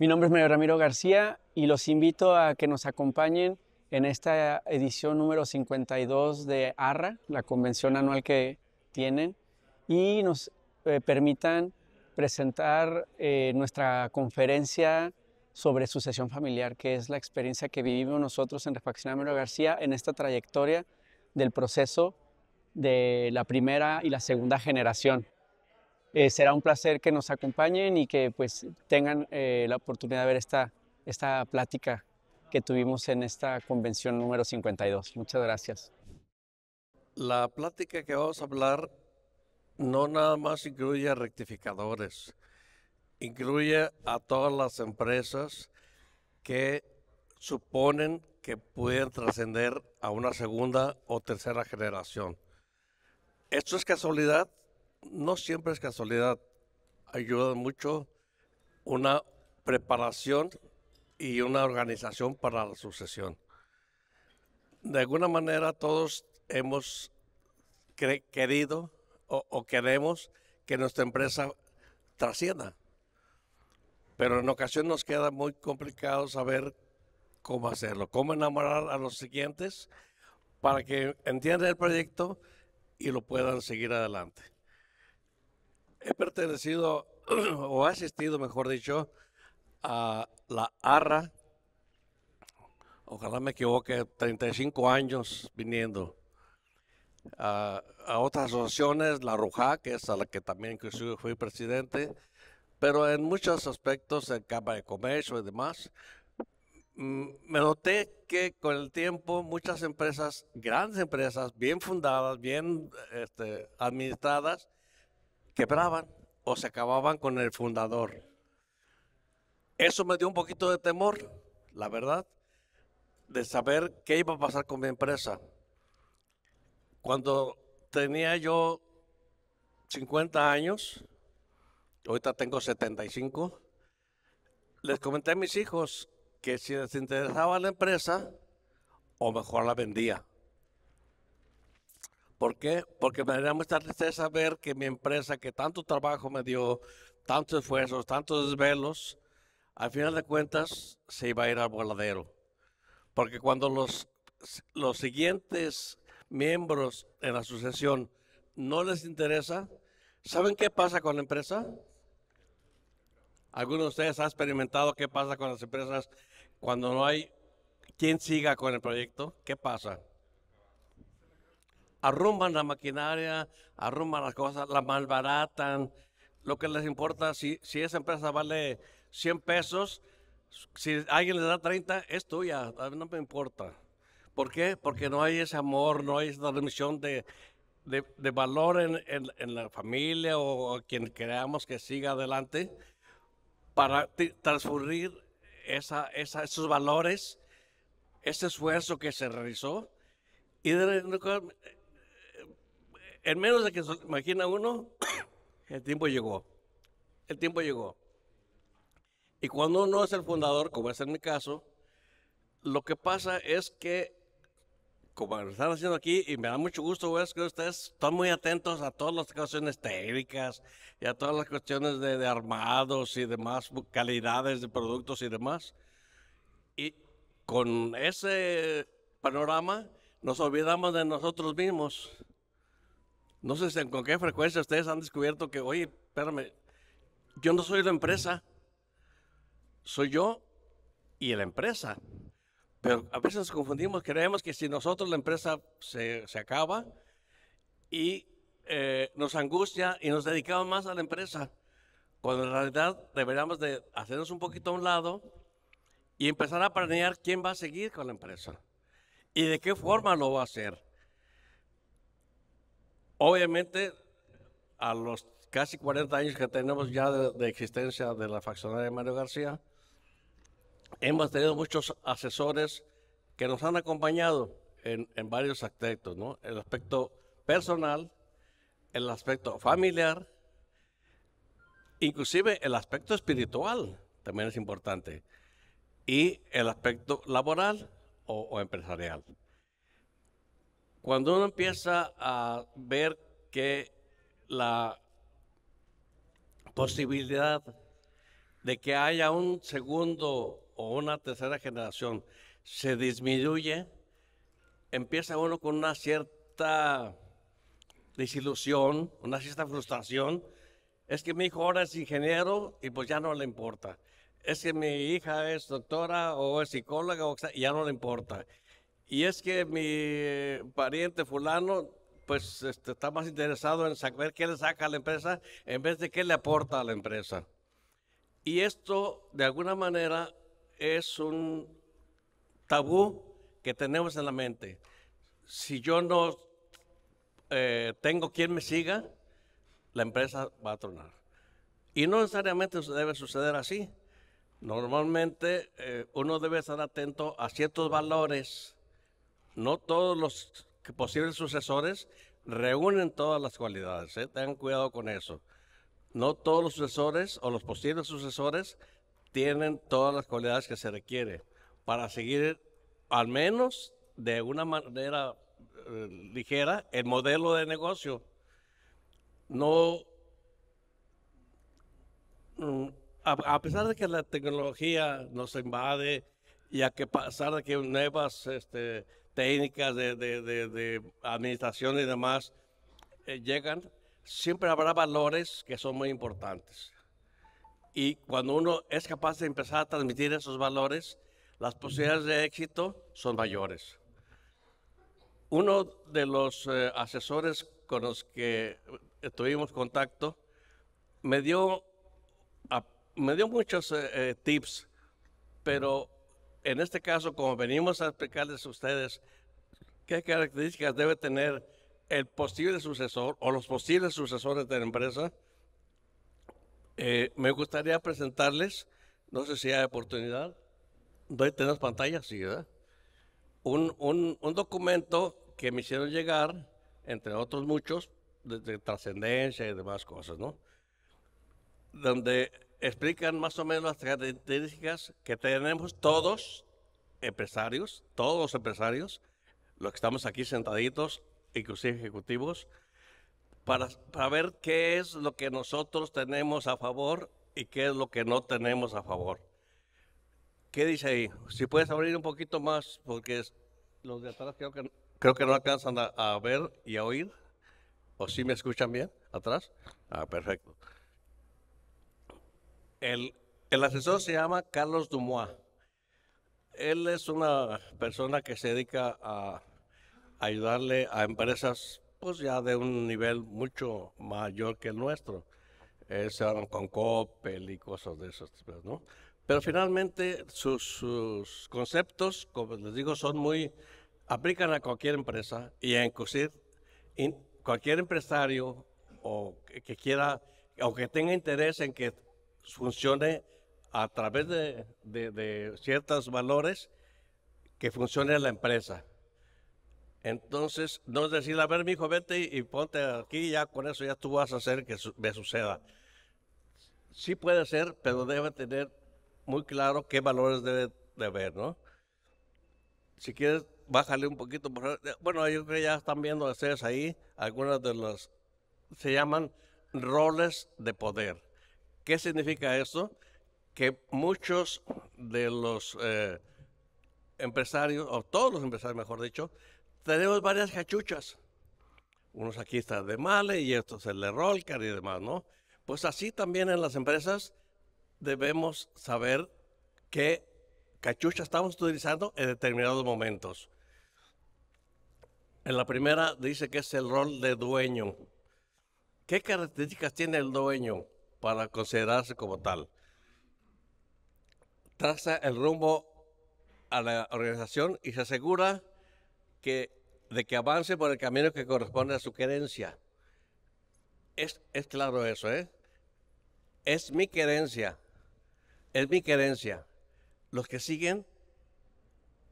Mi nombre es Mario Ramiro García y los invito a que nos acompañen en esta edición número 52 de ARRA, la convención anual que tienen, y nos permitan presentar nuestra conferencia sobre sucesión familiar, que es la experiencia que vivimos nosotros en Refaccionaria Mario García en esta trayectoria del proceso de la primera y la segunda generación. Será un placer que nos acompañen y que pues tengan la oportunidad de ver esta plática que tuvimos en esta convención número 52. Muchas gracias. La plática que vamos a hablar no nada más incluye a rectificadores, incluye a todas las empresas que suponen que pueden trascender a una segunda o tercera generación. ¿Esto es casualidad? No siempre es casualidad. Ayuda mucho una preparación y una organización para la sucesión. De alguna manera todos hemos querido o queremos que nuestra empresa trascienda, pero en ocasiones nos queda muy complicado saber cómo hacerlo, cómo enamorar a los siguientes para que entiendan el proyecto y lo puedan seguir adelante. He pertenecido o asistido, mejor dicho, a la ARRA, ojalá me equivoque, 35 años viniendo. A otras asociaciones, la RUJA, que es a la que también inclusive fui presidente, pero en muchos aspectos, en Cámara de Comercio y demás, me noté que con el tiempo muchas empresas, grandes empresas, bien fundadas, bien administradas, quebraban o se acababan con el fundador. Eso me dio un poquito de temor, la verdad, de saber qué iba a pasar con mi empresa. Cuando tenía yo 50 años, ahorita tengo 75, les comenté a mis hijos que si les interesaba la empresa, o mejor la vendía. ¿Por qué? Porque me daría mucha tristeza ver que mi empresa, que tanto trabajo me dio, tantos esfuerzos, tantos desvelos, al final de cuentas se iba a ir al voladero. Porque cuando los siguientes miembros en la sucesión no les interesa, ¿saben qué pasa con la empresa? ¿Alguno de ustedes ha experimentado qué pasa con las empresas cuando no hay quien siga con el proyecto? ¿Qué pasa? Arrumban la maquinaria, arrumban las cosas, la malbaratan. Lo que les importa, si esa empresa vale 100 pesos, si alguien le da 30, es tuya, a mí no me importa. ¿Por qué? Porque no hay ese amor, no hay esa transmisión de valor en la familia o quien creamos que siga adelante para transferir esos valores, ese esfuerzo que se realizó. Y en menos de que se imagina uno, el tiempo llegó. El tiempo llegó. Y cuando uno es el fundador, como es en mi caso, lo que pasa es que, como lo están haciendo aquí, y me da mucho gusto ver que ustedes están muy atentos a todas las cuestiones técnicas y a todas las cuestiones de armados y demás, calidades de productos y demás. Y con ese panorama nos olvidamos de nosotros mismos. No sé con qué frecuencia ustedes han descubierto que, oye, espérame, yo no soy la empresa, soy yo y la empresa. Pero a veces nos confundimos, creemos que si nosotros la empresa se acaba y nos angustia y nos dedicamos más a la empresa, cuando en realidad deberíamos de hacernos un poquito a un lado y empezar a planear quién va a seguir con la empresa y de qué forma lo va a hacer. Obviamente, a los casi 40 años que tenemos ya de existencia de la faccionaria Mario García, hemos tenido muchos asesores que nos han acompañado en varios aspectos, ¿no? El aspecto personal, el aspecto familiar, inclusive el aspecto espiritual también es importante, y el aspecto laboral o empresarial. Cuando uno empieza a ver que la posibilidad de que haya un segundo o una tercera generación se disminuye, empieza uno con una cierta desilusión, una cierta frustración. Es que mi hijo ahora es ingeniero y pues ya no le importa. Es que mi hija es doctora o es psicóloga y ya no le importa. Y es que mi pariente fulano pues está más interesado en saber qué le saca a la empresa en vez de qué le aporta a la empresa. Y esto de alguna manera es un tabú que tenemos en la mente. Si yo no tengo quien me siga, la empresa va a tronar. Y no necesariamente debe suceder así. Normalmente uno debe estar atento a ciertos valores. No todos los posibles sucesores reúnen todas las cualidades. Tengan cuidado con eso. No todos los sucesores o los posibles sucesores tienen todas las cualidades que se requiere para seguir, al menos de una manera ligera, el modelo de negocio. No, a pesar de que la tecnología nos invade y a pesar de que nuevas técnicas de administración y demás llegan, siempre habrá valores que son muy importantes. Y cuando uno es capaz de empezar a transmitir esos valores, las posibilidades de éxito son mayores. Uno de los asesores con los que tuvimos contacto me dio muchos tips, pero en este caso, como venimos a explicarles a ustedes qué características debe tener el posible sucesor o los posibles sucesores de la empresa, me gustaría presentarles, no sé si hay oportunidad, ¿tenemos pantalla? Sí, ¿verdad? Un documento que me hicieron llegar, entre otros muchos, de trascendencia y demás cosas, ¿no? Donde explican más o menos las características que tenemos todos los empresarios, los que estamos aquí sentaditos, inclusive ejecutivos, para ver qué es lo que nosotros tenemos a favor y qué es lo que no tenemos a favor. ¿Qué dice ahí? Si puedes abrir un poquito más, porque los de atrás creo que no alcanzan a ver y a oír. ¿O sí me escuchan bien atrás? Ah, perfecto. El asesor se llama Carlos Dumois. Él es una persona que se dedica a ayudarle a empresas pues ya de un nivel mucho mayor que el nuestro. Se hablan con Coppel y cosas de esas, ¿no? Pero finalmente sus conceptos, como les digo, aplican a cualquier empresa y a inclusive cualquier empresario o que quiera o que tenga interés en que funcione a través de ciertos valores, que funcione la empresa. Entonces, no es decir, a ver, mijo, vete y ponte aquí, ya con eso ya tú vas a hacer que me suceda. Sí puede ser, pero debe tener muy claro qué valores debe de haber, ¿no? Si quieres, bájale un poquito. Bueno, yo creo que ya están viendo ustedes ahí algunas de las, se llaman roles de poder. ¿Qué significa eso? Que muchos de los empresarios, o todos los empresarios mejor dicho, tenemos varias cachuchas. Unos aquí están de male y estos se le rolcan y demás, ¿no? Pues así también en las empresas debemos saber qué cachucha estamos utilizando en determinados momentos. En la primera dice que es el rol de dueño. ¿Qué características tiene el dueño para considerarse como tal? Traza el rumbo a la organización y se asegura de que avance por el camino que corresponde a su querencia. Es claro eso, ¿eh? Es mi querencia. Es mi querencia. Los que siguen,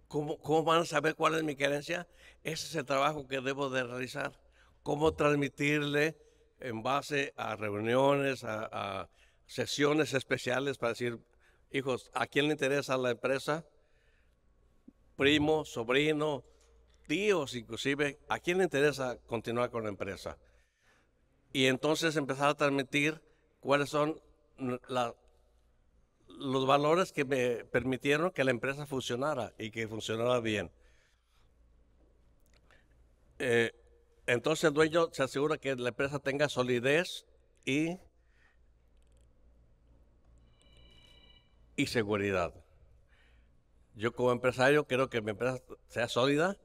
¿cómo van a saber cuál es mi querencia? Ese es el trabajo que debo de realizar. Cómo transmitirle en base a reuniones, a sesiones especiales para decir, hijos, ¿a quién le interesa la empresa? Primo, sobrino, tíos inclusive, ¿a quién le interesa continuar con la empresa? Y entonces empezar a transmitir cuáles son los valores que me permitieron que la empresa funcionara y que funcionara bien. Entonces el dueño se asegura que la empresa tenga solidez y seguridad. Yo como empresario quiero que mi empresa sea sólida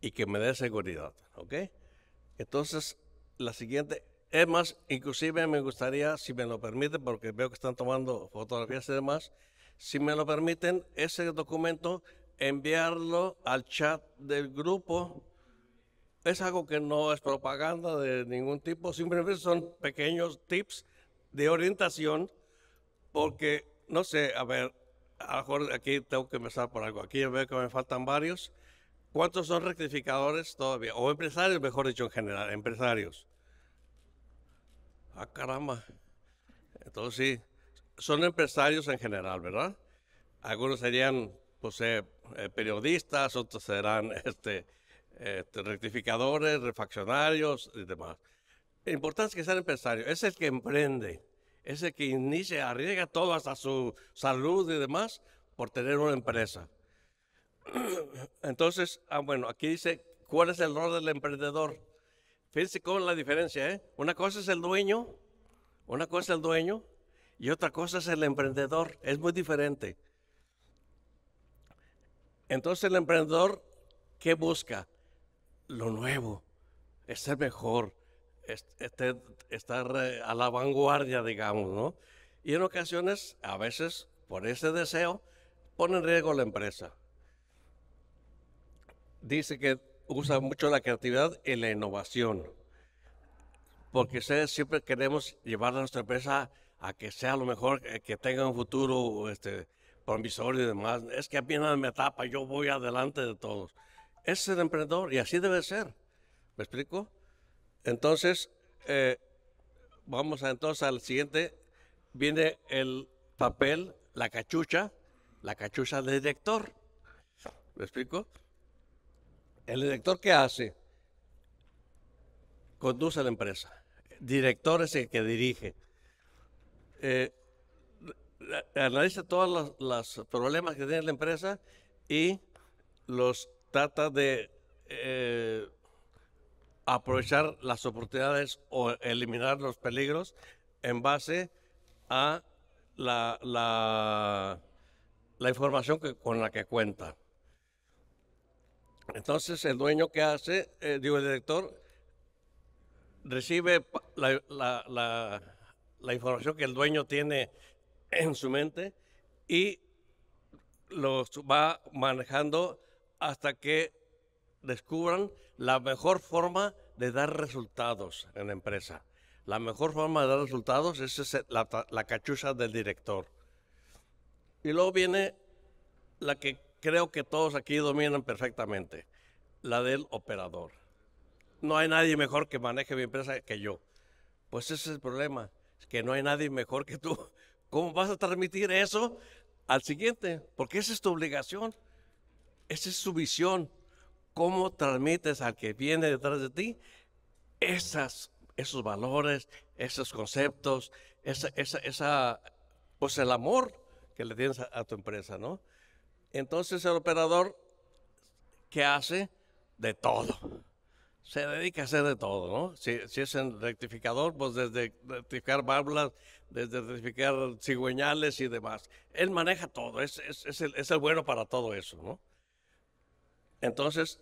y que me dé seguridad, ¿ok? Entonces, la siguiente, es más, inclusive me gustaría, si me lo permiten, porque veo que están tomando fotografías y demás, si me lo permiten, ese documento, enviarlo al chat del grupo. Es algo que no es propaganda de ningún tipo, simplemente son pequeños tips de orientación, porque, no sé, a ver, a lo mejor aquí tengo que empezar por algo. Aquí veo que me faltan varios. ¿Cuántos son rectificadores todavía? O empresarios, mejor dicho, en general, empresarios. Ah, caramba. Entonces sí, son empresarios en general, ¿verdad? Algunos serían, pues, periodistas, otros serán rectificadores, refaccionarios y demás. Lo importante es que sean empresarios. Es el que emprende, es el que inicia, arriesga todo hasta su salud y demás por tener una empresa. Entonces, bueno, aquí dice, ¿cuál es el rol del emprendedor? Fíjense cómo es la diferencia, ¿eh? Una cosa es el dueño y otra cosa es el emprendedor. Es muy diferente. Entonces el emprendedor, ¿qué busca? Lo nuevo, ser mejor, estar a la vanguardia, digamos, ¿no? Y en ocasiones, a veces, por ese deseo, pone en riesgo la empresa. Dice que usa mucho la creatividad y la innovación, porque siempre queremos llevar a nuestra empresa a que sea lo mejor, que tenga un futuro promisorio y demás. Es que a mí nada me tapa, yo voy adelante de todos. Ese es el emprendedor y así debe ser. ¿Me explico? Entonces, vamos entonces al siguiente. Viene el papel, la cachucha del director. ¿Me explico? ¿El director qué hace? Conduce a la empresa. Director es el que dirige. Analiza todos los problemas que tiene la empresa y los trata de aprovechar las oportunidades o eliminar los peligros en base a la información con la que cuenta. Entonces el dueño que hace, el director, recibe la información que el dueño tiene en su mente y los va manejando hasta que descubran la mejor forma de dar resultados en la empresa. La mejor forma de dar resultados es la cachucha del director. Y luego viene la que creo que todos aquí dominan perfectamente, la del operador. No hay nadie mejor que maneje mi empresa que yo. Pues ese es el problema, es que no hay nadie mejor que tú. ¿Cómo vas a transmitir eso al siguiente? Porque esa es tu obligación, esa es su visión. ¿Cómo transmites al que viene detrás de ti esos valores, esos conceptos, pues el amor que le tienes a tu empresa, ¿no? Entonces el operador, ¿qué hace? De todo. Se dedica a hacer de todo, ¿no? Si es en rectificador, pues desde rectificar válvulas, desde rectificar cigüeñales y demás. Él maneja todo, es el bueno para todo eso, ¿no? Entonces,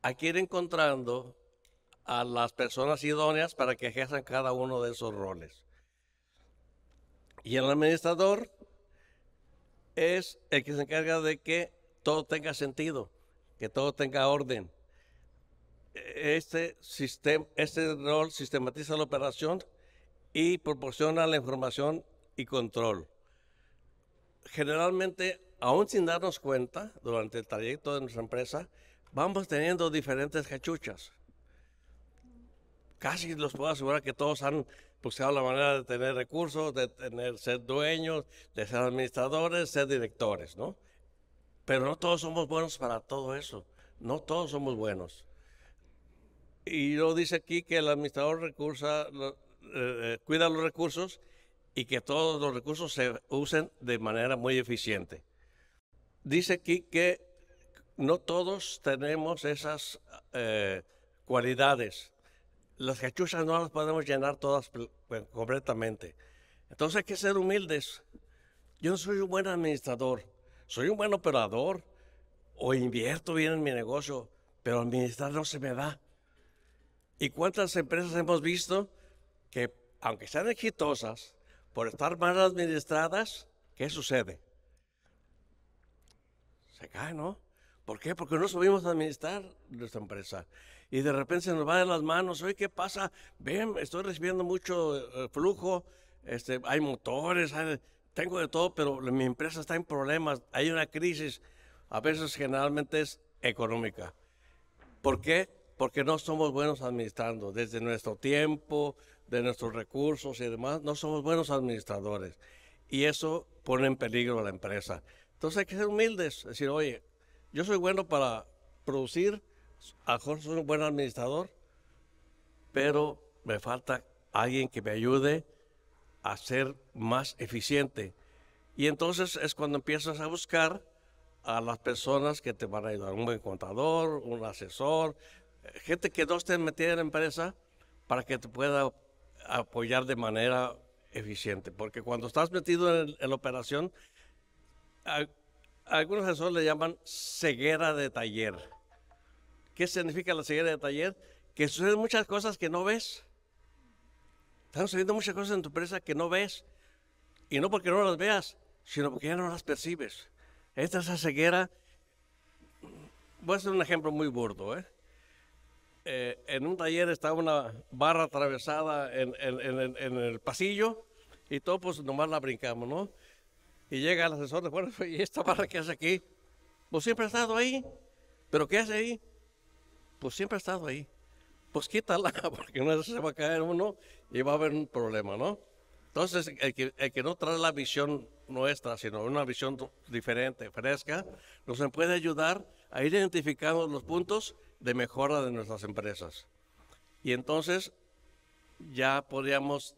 hay que ir encontrando a las personas idóneas para que ejerzan cada uno de esos roles. Y el administrador es el que se encarga de que todo tenga sentido, que todo tenga orden. Este rol sistematiza la operación y proporciona la información y control. Generalmente, aún sin darnos cuenta, durante el trayecto de nuestra empresa, vamos teniendo diferentes cachuchas. Casi los puedo asegurar que todos han buscado la manera de tener recursos, de ser dueños, de ser administradores, ser directores, ¿no? Pero no todos somos buenos para todo eso. No todos somos buenos. Y lo dice aquí que el administrador cuida los recursos y que todos los recursos se usen de manera muy eficiente. Dice aquí que no todos tenemos esas cualidades. Las cachuchas no las podemos llenar todas completamente. Entonces hay que ser humildes. Yo no soy un buen administrador, soy un buen operador o invierto bien en mi negocio, pero administrar no se me da. ¿Y cuántas empresas hemos visto que, aunque sean exitosas, por estar mal administradas, ¿qué sucede? Se cae, ¿no? ¿Por qué? Porque no sabemos administrar nuestra empresa. Y de repente se nos va de las manos. Oye, ¿qué pasa? Ven, estoy recibiendo mucho flujo, hay motores, tengo de todo, pero mi empresa está en problemas. Hay una crisis. A veces generalmente es económica. ¿Por qué? Porque no somos buenos administrando. Desde nuestro tiempo, de nuestros recursos y demás, no somos buenos administradores. Y eso pone en peligro a la empresa. Entonces hay que ser humildes, decir, oye, yo soy bueno para producir, a lo mejor soy un buen administrador, pero me falta alguien que me ayude a ser más eficiente. Y entonces es cuando empiezas a buscar a las personas que te van a ayudar, un buen contador, un asesor, gente que no esté metida en la empresa para que te pueda apoyar de manera eficiente. Porque cuando estás metido en la operación, algunos asesores le llaman ceguera de taller. ¿Qué significa la ceguera de taller? Que suceden muchas cosas que no ves. Están sucediendo muchas cosas en tu empresa que no ves. Y no porque no las veas, sino porque ya no las percibes. Esta es la ceguera. Voy a hacer un ejemplo muy burdo. En un taller está una barra atravesada en el pasillo y todo pues nomás la brincamos, ¿no? Y llega el asesor de fuera, ¿y esta barra qué hace aquí? Pues siempre ha estado ahí. ¿Pero qué hace ahí? Pues siempre ha estado ahí. Pues quítala, porque no se va a caer uno y va a haber un problema, ¿no? Entonces, el que no trae la visión nuestra, sino una visión diferente, fresca, nos puede ayudar a ir identificando los puntos de mejora de nuestras empresas. Y entonces ya podríamos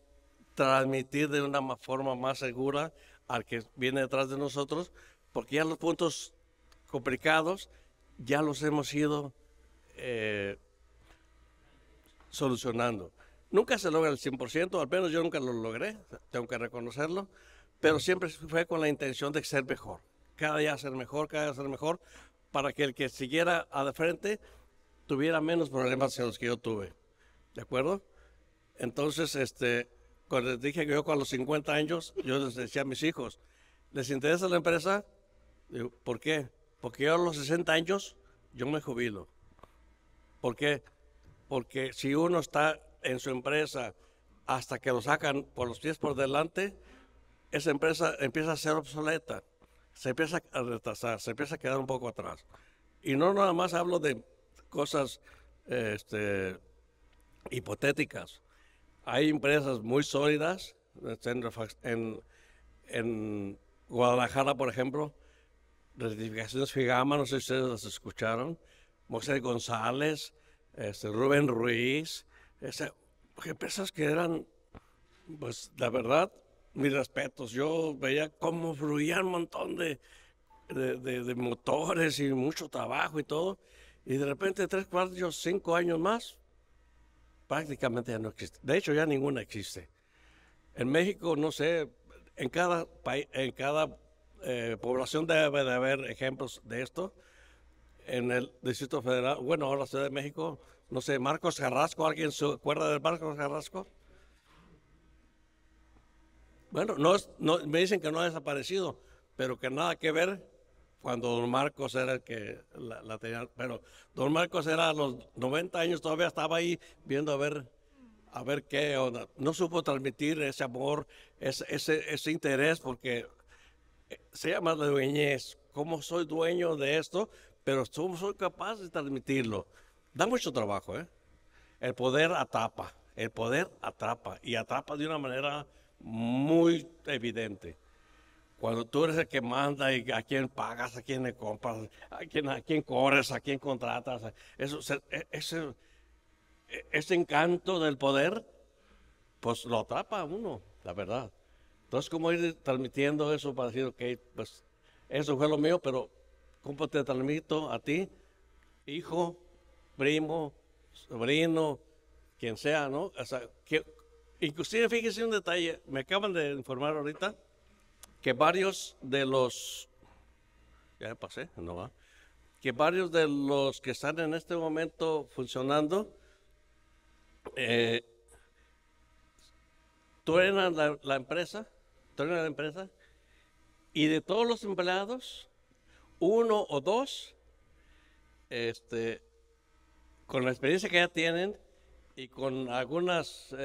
transmitir de una forma más segura al que viene detrás de nosotros, porque ya los puntos complicados ya los hemos ido solucionando. Nunca se logra el 100%, al menos yo nunca lo logré, tengo que reconocerlo, pero siempre fue con la intención de ser mejor. Cada día ser mejor, cada día ser mejor, para que el que siguiera a de frente tuviera menos problemas que los que yo tuve. ¿De acuerdo? Entonces, cuando les dije que yo con los 50 años, yo les decía a mis hijos, ¿les interesa la empresa? Digo, ¿por qué? Porque yo a los 60 años, yo me jubilo. ¿Por qué? Porque si uno está en su empresa hasta que lo sacan por los pies por delante, esa empresa empieza a ser obsoleta, se empieza a retrasar, se empieza a quedar un poco atrás. Y no nada más hablo de cosas hipotéticas. Hay empresas muy sólidas, en Guadalajara, por ejemplo, Rectificaciones Figama, no sé si ustedes las escucharon, Moisés González, Rubén Ruiz, empresas que eran, pues la verdad, mis respetos. Yo veía cómo fluían un montón de motores y mucho trabajo y todo, y de repente 3, 4, 5 años más, prácticamente ya no existe. De hecho, ya ninguna existe. En México, no sé, en cada población debe de haber ejemplos de esto. En el Distrito Federal, bueno, ahora Ciudad de México, no sé, Marcos Carrasco, ¿alguien se acuerda de Marcos Carrasco? Bueno, me dicen que no ha desaparecido, pero que nada que ver cuando don Marcos era el que la tenía. Pero don Marcos era a los 90 años, todavía estaba ahí viendo a ver qué onda. No supo transmitir ese amor, ese interés, porque se llama la dueñez. ¿Cómo soy dueño de esto? Pero soy capaz de transmitirlo. Da mucho trabajo, ¿eh? El poder atrapa y atrapa de una manera muy evidente. Cuando tú eres el que manda y a quién pagas, a quién le compras, a quién corres, a quién contratas, ese encanto del poder, pues lo atrapa a uno, la verdad. Entonces, ¿cómo ir transmitiendo eso para decir, ok, pues eso fue lo mío, pero ¿cómo te transmito a ti, hijo, primo, sobrino, quien sea, ¿no? O sea, que, inclusive, fíjese un detalle, me acaban de informar ahorita que varios de los, ya me pasé, no va, que varios de los que están en este momento funcionando, truenan la empresa, y de todos los empleados, uno o dos, con la experiencia que ya tienen y con algunos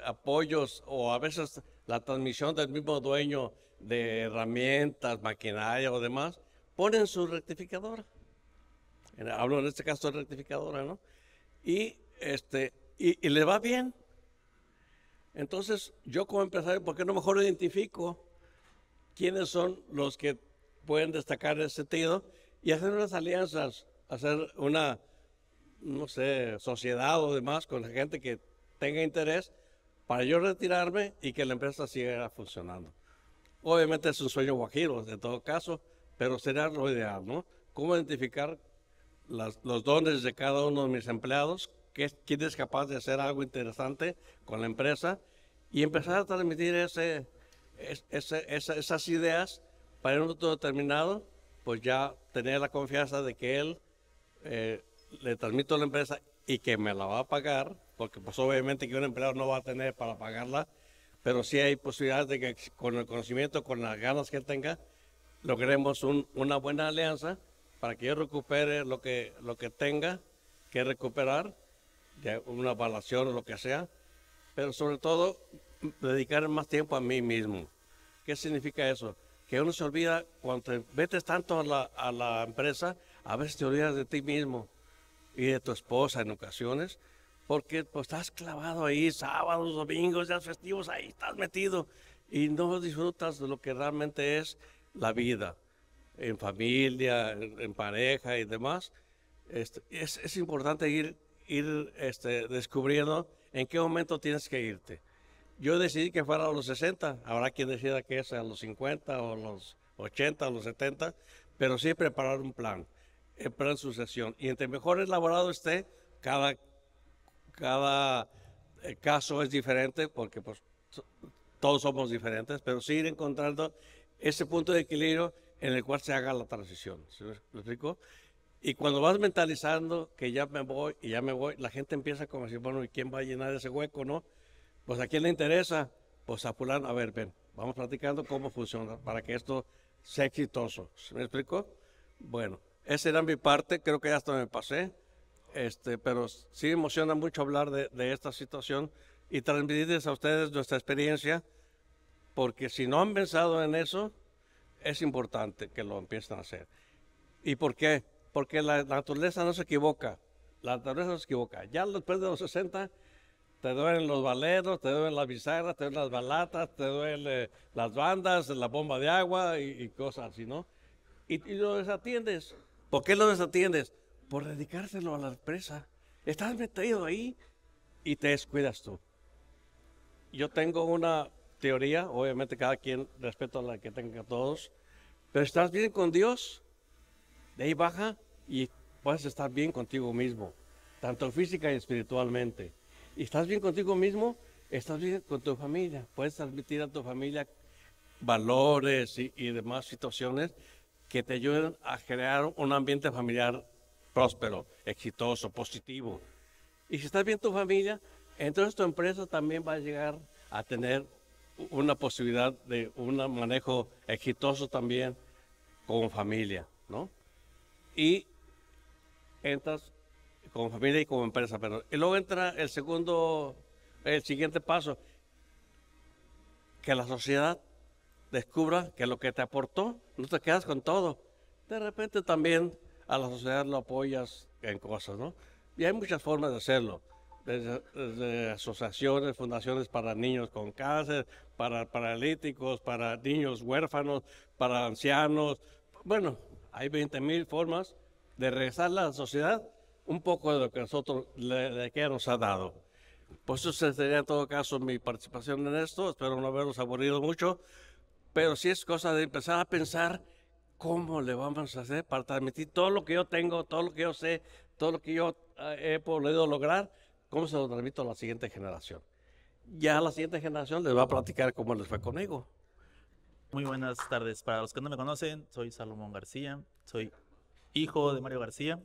apoyos o a veces la transmisión del mismo dueño de herramientas, maquinaria o demás, ponen su rectificadora. Hablo en este caso de rectificadora, ¿no? Y le va bien. Entonces, yo como empresario, ¿por qué no mejor identifico quiénes son los que pueden destacar en ese sentido y hacer unas alianzas, hacer una, no sé, sociedad o demás con la gente que tenga interés para yo retirarme y que la empresa siga funcionando? Obviamente es un sueño guajiro, en todo caso, pero sería lo ideal, ¿no? ¿Cómo identificar los dones de cada uno de mis empleados? ¿Quién es capaz de hacer algo interesante con la empresa? Y empezar a transmitir esas ideas para en un momento determinado, pues ya tener la confianza de que él le transmito a la empresa y que me la va a pagar, porque pues obviamente que un empleado no va a tener para pagarla, pero sí hay posibilidades de que con el conocimiento, con las ganas que él tenga, logremos una buena alianza para que yo recupere lo que tenga que recuperar, de una evaluación o lo que sea, pero sobre todo dedicar más tiempo a mí mismo. ¿Qué significa eso? Que uno se olvida, cuando te metes tanto a la empresa, a veces te olvidas de ti mismo y de tu esposa en ocasiones, porque pues estás clavado ahí, sábados, domingos, días festivos, ahí estás metido y no disfrutas de lo que realmente es la vida, en familia, en pareja y demás. Es importante ir descubriendo en qué momento tienes que irte. Yo decidí que fuera a los 60, habrá quien decida que es a los 50 o los 80 o los 70, pero sí preparar un plan de sucesión. Y entre mejor elaborado esté, cada caso es diferente, porque pues todos somos diferentes, pero sí ir encontrando ese punto de equilibrio en el cual se haga la transición. ¿Sí me explico? Y cuando vas mentalizando que ya me voy y ya me voy, la gente empieza como decir, bueno, ¿y quién va a llenar ese hueco, no? Pues a quién le interesa, pues a fulano, a ver, ven, vamos platicando cómo funciona para que esto sea exitoso. ¿Sí me explico? Bueno, esa era mi parte, creo que ya hasta me pasé, pero sí me emociona mucho hablar de esta situación y transmitirles a ustedes nuestra experiencia, porque si no han pensado en eso, es importante que lo empiecen a hacer. ¿Y por qué? Porque la naturaleza no se equivoca, la naturaleza no se equivoca. Ya después de los 60, te duelen los valeros, te duelen las bisagras, te duelen las balatas, te duelen las bandas, la bomba de agua y cosas así, ¿no? Y lo desatiendes. ¿Por qué lo desatiendes? Por dedicárselo a la empresa. Estás metido ahí y te descuidas tú. Yo tengo una teoría, obviamente cada quien respeto a la que tenga todos, pero estás bien con Dios, de ahí baja y puedes estar bien contigo mismo, tanto física y espiritualmente. Y estás bien contigo mismo, estás bien con tu familia, puedes transmitir a tu familia valores y demás situaciones que te ayuden a crear un ambiente familiar próspero, exitoso, positivo. Y si estás bien tu familia, entonces tu empresa también va a llegar a tener una posibilidad de un manejo exitoso también como familia, ¿no? Y entras como familia y como empresa, pero y luego entra el siguiente paso, que la sociedad descubra que lo que te aportó, no te quedas con todo. De repente también a la sociedad lo apoyas en cosas, ¿no? Y hay muchas formas de hacerlo, desde asociaciones, fundaciones para niños con cáncer, para paralíticos, para niños huérfanos, para ancianos. Bueno, hay 20,000 formas de regresar a la sociedad un poco de lo que nosotros le nos ha dado. Pues eso sería en todo caso mi participación en esto. Espero no haberlos aburrido mucho, pero sí es cosa de empezar a pensar cómo le vamos a hacer para transmitir todo lo que yo tengo, todo lo que yo sé, todo lo que yo he podido lograr, cómo se lo transmito a la siguiente generación. Ya la siguiente generación les va a platicar cómo les fue conmigo. Muy buenas tardes. Para los que no me conocen, soy Salomón García, soy hijo de Mario García.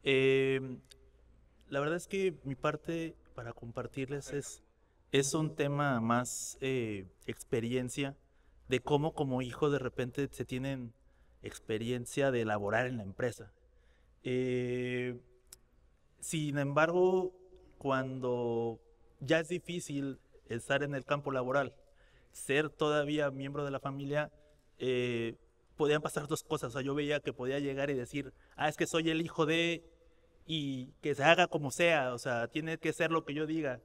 La verdad es que mi parte para compartirles es un tema más experiencia de cómo como hijo de repente se tienen experiencia de laborar en la empresa. Sin embargo, cuando ya es difícil estar en el campo laboral, ser todavía miembro de la familia, podían pasar dos cosas. O sea, yo veía que podía llegar y decir, es que soy el hijo de, y que se haga como sea, o sea, tiene que ser lo que yo diga.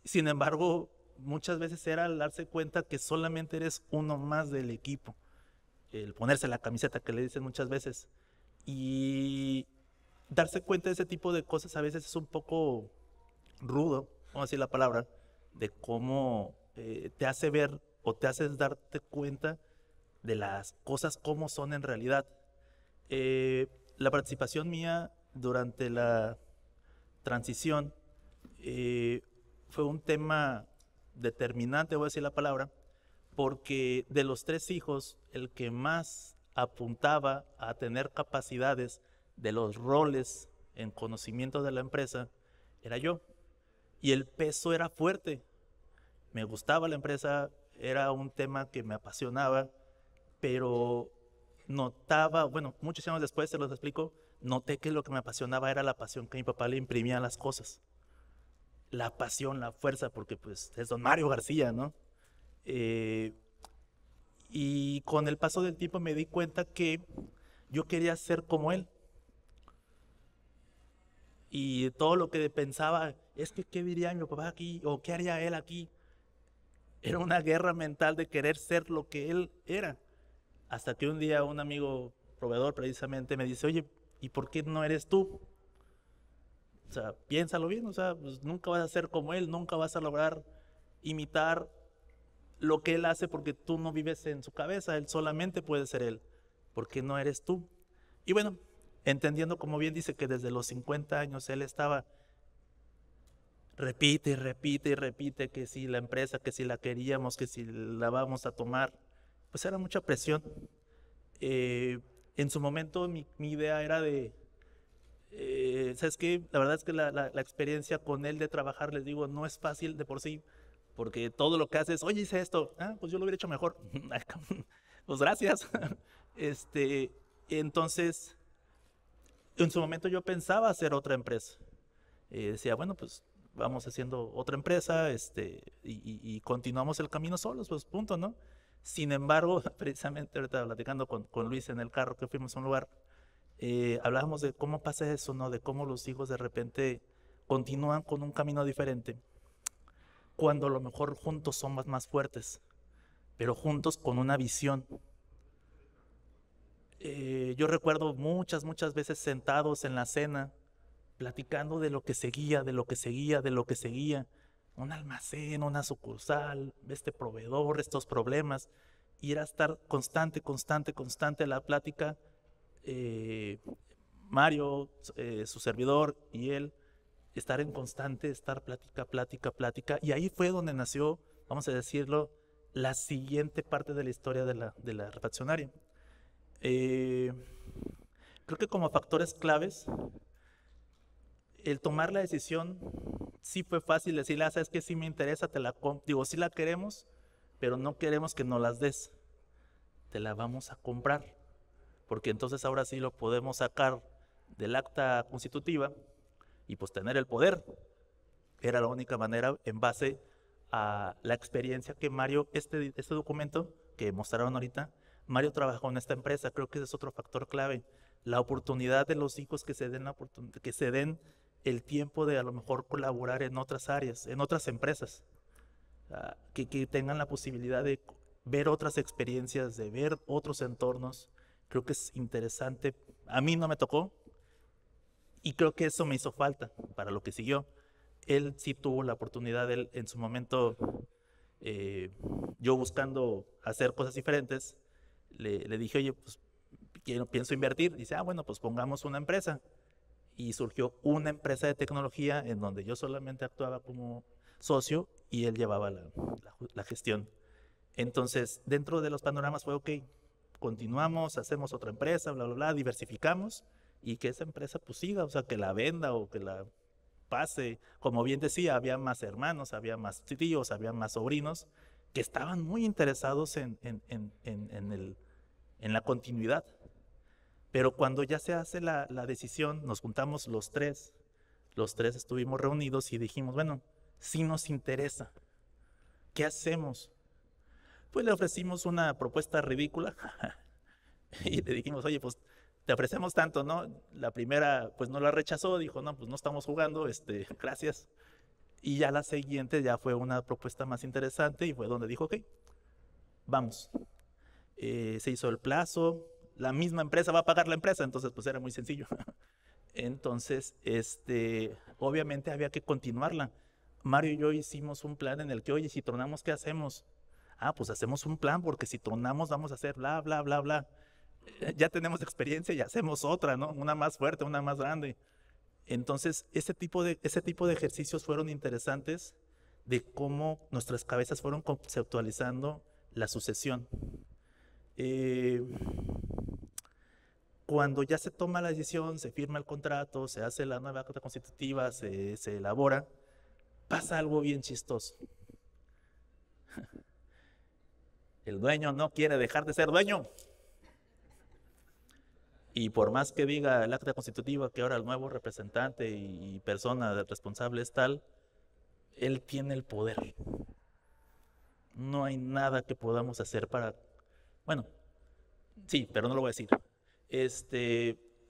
Sin embargo, muchas veces era al darse cuenta que solamente eres uno más del equipo, el ponerse la camiseta que le dicen muchas veces. Y darse cuenta de ese tipo de cosas a veces es un poco rudo, vamos a decir la palabra, de cómo te hace ver o te haces darte cuenta de las cosas como son en realidad. La participación mía durante la transición fue un tema determinante, voy a decir la palabra, porque de los 3 hijos, el que más apuntaba a tener capacidades de los roles en conocimiento de la empresa era yo. Y el peso era fuerte. Me gustaba la empresa, era un tema que me apasionaba, pero notaba, bueno, muchos años después, se los explico, noté que lo que me apasionaba era la pasión que mi papá le imprimía a las cosas. La pasión, la fuerza, porque pues es don Mario García, ¿no? Y con el paso del tiempo me di cuenta que yo quería ser como él. Y todo lo que pensaba, es que ¿qué diría mi papá aquí? ¿O qué haría él aquí? Era una guerra mental de querer ser lo que él era. Hasta que un día un amigo proveedor precisamente me dice, oye, ¿y por qué no eres tú? O sea, piénsalo bien, o sea, pues nunca vas a ser como él, nunca vas a lograr imitar lo que él hace porque tú no vives en su cabeza, él solamente puede ser él, porque no eres tú. Y bueno, entendiendo como bien dice que desde los 50 años él estaba, repite y repite y repite que si la empresa, que si la queríamos, que si la vamos a tomar, pues era mucha presión. En su momento mi idea era de, ¿sabes qué? La verdad es que la experiencia con él de trabajar, les digo, no es fácil de por sí, porque todo lo que hace es, oye, hice esto, pues yo lo hubiera hecho mejor. Pues gracias. Entonces, en su momento yo pensaba hacer otra empresa. Decía, bueno, pues vamos haciendo otra empresa, y continuamos el camino solos, pues punto, ¿no? Sin embargo, precisamente ahorita platicando con Luis en el carro que fuimos a un lugar, hablábamos de cómo pasa eso, ¿no? De cómo los hijos de repente continúan con un camino diferente, cuando a lo mejor juntos son más fuertes, pero juntos con una visión. Yo recuerdo muchas veces sentados en la cena, platicando de lo que seguía, de lo que seguía, de lo que seguía. Un almacén, una sucursal, este proveedor, estos problemas. Y era estar constante la plática. Mario, su servidor y él, estar en constante, estar plática. Y ahí fue donde nació, vamos a decirlo, la siguiente parte de la historia de la refaccionaria. Creo que como factores claves, el tomar la decisión sí fue fácil decirle, sabes que sí me interesa, te la digo, sí la queremos, pero no queremos que nos las des, te la vamos a comprar, porque entonces ahora sí lo podemos sacar del acta constitutiva y pues tener el poder. Era la única manera en base a la experiencia que Mario, este documento que mostraron ahorita, Mario trabajó en esta empresa. Creo que ese es otro factor clave, la oportunidad de los hijos que se den el tiempo de a lo mejor colaborar en otras áreas, en otras empresas, que tengan la posibilidad de ver otras experiencias, de ver otros entornos. Creo que es interesante. A mí no me tocó y creo que eso me hizo falta para lo que siguió. Él sí tuvo la oportunidad, él, en su momento, yo buscando hacer cosas diferentes, le dije, oye, pues pienso invertir. Dice, bueno, pues pongamos una empresa. Y surgió una empresa de tecnología en donde yo solamente actuaba como socio y él llevaba la gestión. Entonces, dentro de los panoramas fue, ok, continuamos, hacemos otra empresa, bla, bla, bla, diversificamos y que esa empresa pues siga, o sea, que la venda o que la pase. Como bien decía, había más hermanos, había más tíos, había más sobrinos que estaban muy interesados en la continuidad. Pero cuando ya se hace la decisión, nos juntamos los tres estuvimos reunidos y dijimos, bueno, si nos interesa, ¿qué hacemos? Pues le ofrecimos una propuesta ridícula y le dijimos, oye, pues te ofrecemos tanto, ¿no? La primera, pues no la rechazó, dijo, no, pues no estamos jugando, gracias. Y ya la siguiente ya fue una propuesta más interesante y fue donde dijo, ok, vamos. Se hizo el plazo, la misma empresa va a pagar la empresa, entonces pues era muy sencillo. Entonces, obviamente había que continuarla. Mario y yo hicimos un plan en el que, oye, si tronamos, ¿qué hacemos? Pues hacemos un plan porque si tronamos vamos a hacer bla, bla, bla, bla. Ya tenemos experiencia y hacemos otra, ¿no? Una más fuerte, una más grande. Entonces, ese tipo de ejercicios fueron interesantes de cómo nuestras cabezas fueron conceptualizando la sucesión. Cuando ya se toma la decisión, se firma el contrato, se hace la nueva acta constitutiva, se elabora, pasa algo bien chistoso. El dueño no quiere dejar de ser dueño. Y por más que diga el acta constitutiva que ahora el nuevo representante y persona responsable es tal, él tiene el poder. No hay nada que podamos hacer para... Bueno, sí, pero no lo voy a decir.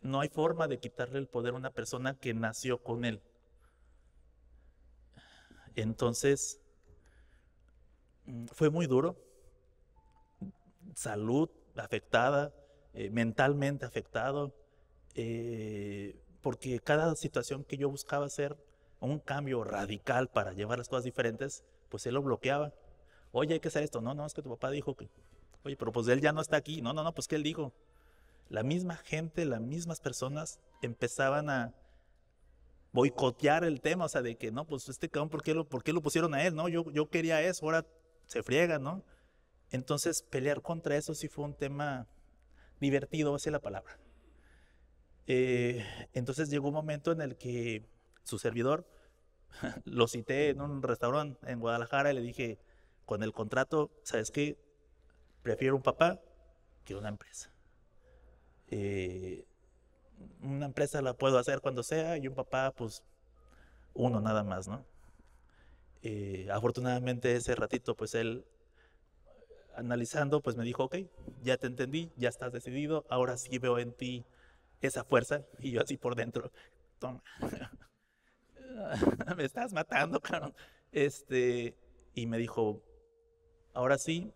No hay forma de quitarle el poder a una persona que nació con él. Entonces, fue muy duro. Salud afectada, mentalmente afectado, porque cada situación que yo buscaba hacer un cambio radical para llevar las cosas diferentes, pues él lo bloqueaba. Oye, hay que hacer esto. No, no, es que tu papá dijo que... Oye, pero pues él ya no está aquí. No, no, no, pues que él dijo. La misma gente, las mismas personas empezaban a boicotear el tema, o sea, de que no, pues cabrón, ¿por qué lo pusieron a él? No, yo quería eso, ahora se friega, ¿no? Entonces, pelear contra eso sí fue un tema divertido, esa es la palabra. Entonces llegó un momento en el que su servidor lo cité en un restaurante en Guadalajara y le dije, con el contrato, ¿sabes qué? Prefiero un papá que una empresa. Una empresa la puedo hacer cuando sea y un papá, pues, uno nada más, ¿no? Afortunadamente ese ratito, pues él, analizando, pues me dijo, ok, ya te entendí, ya estás decidido, ahora sí veo en ti esa fuerza. Y yo así por dentro, toma, me estás matando, cabrón. Y me dijo, ahora sí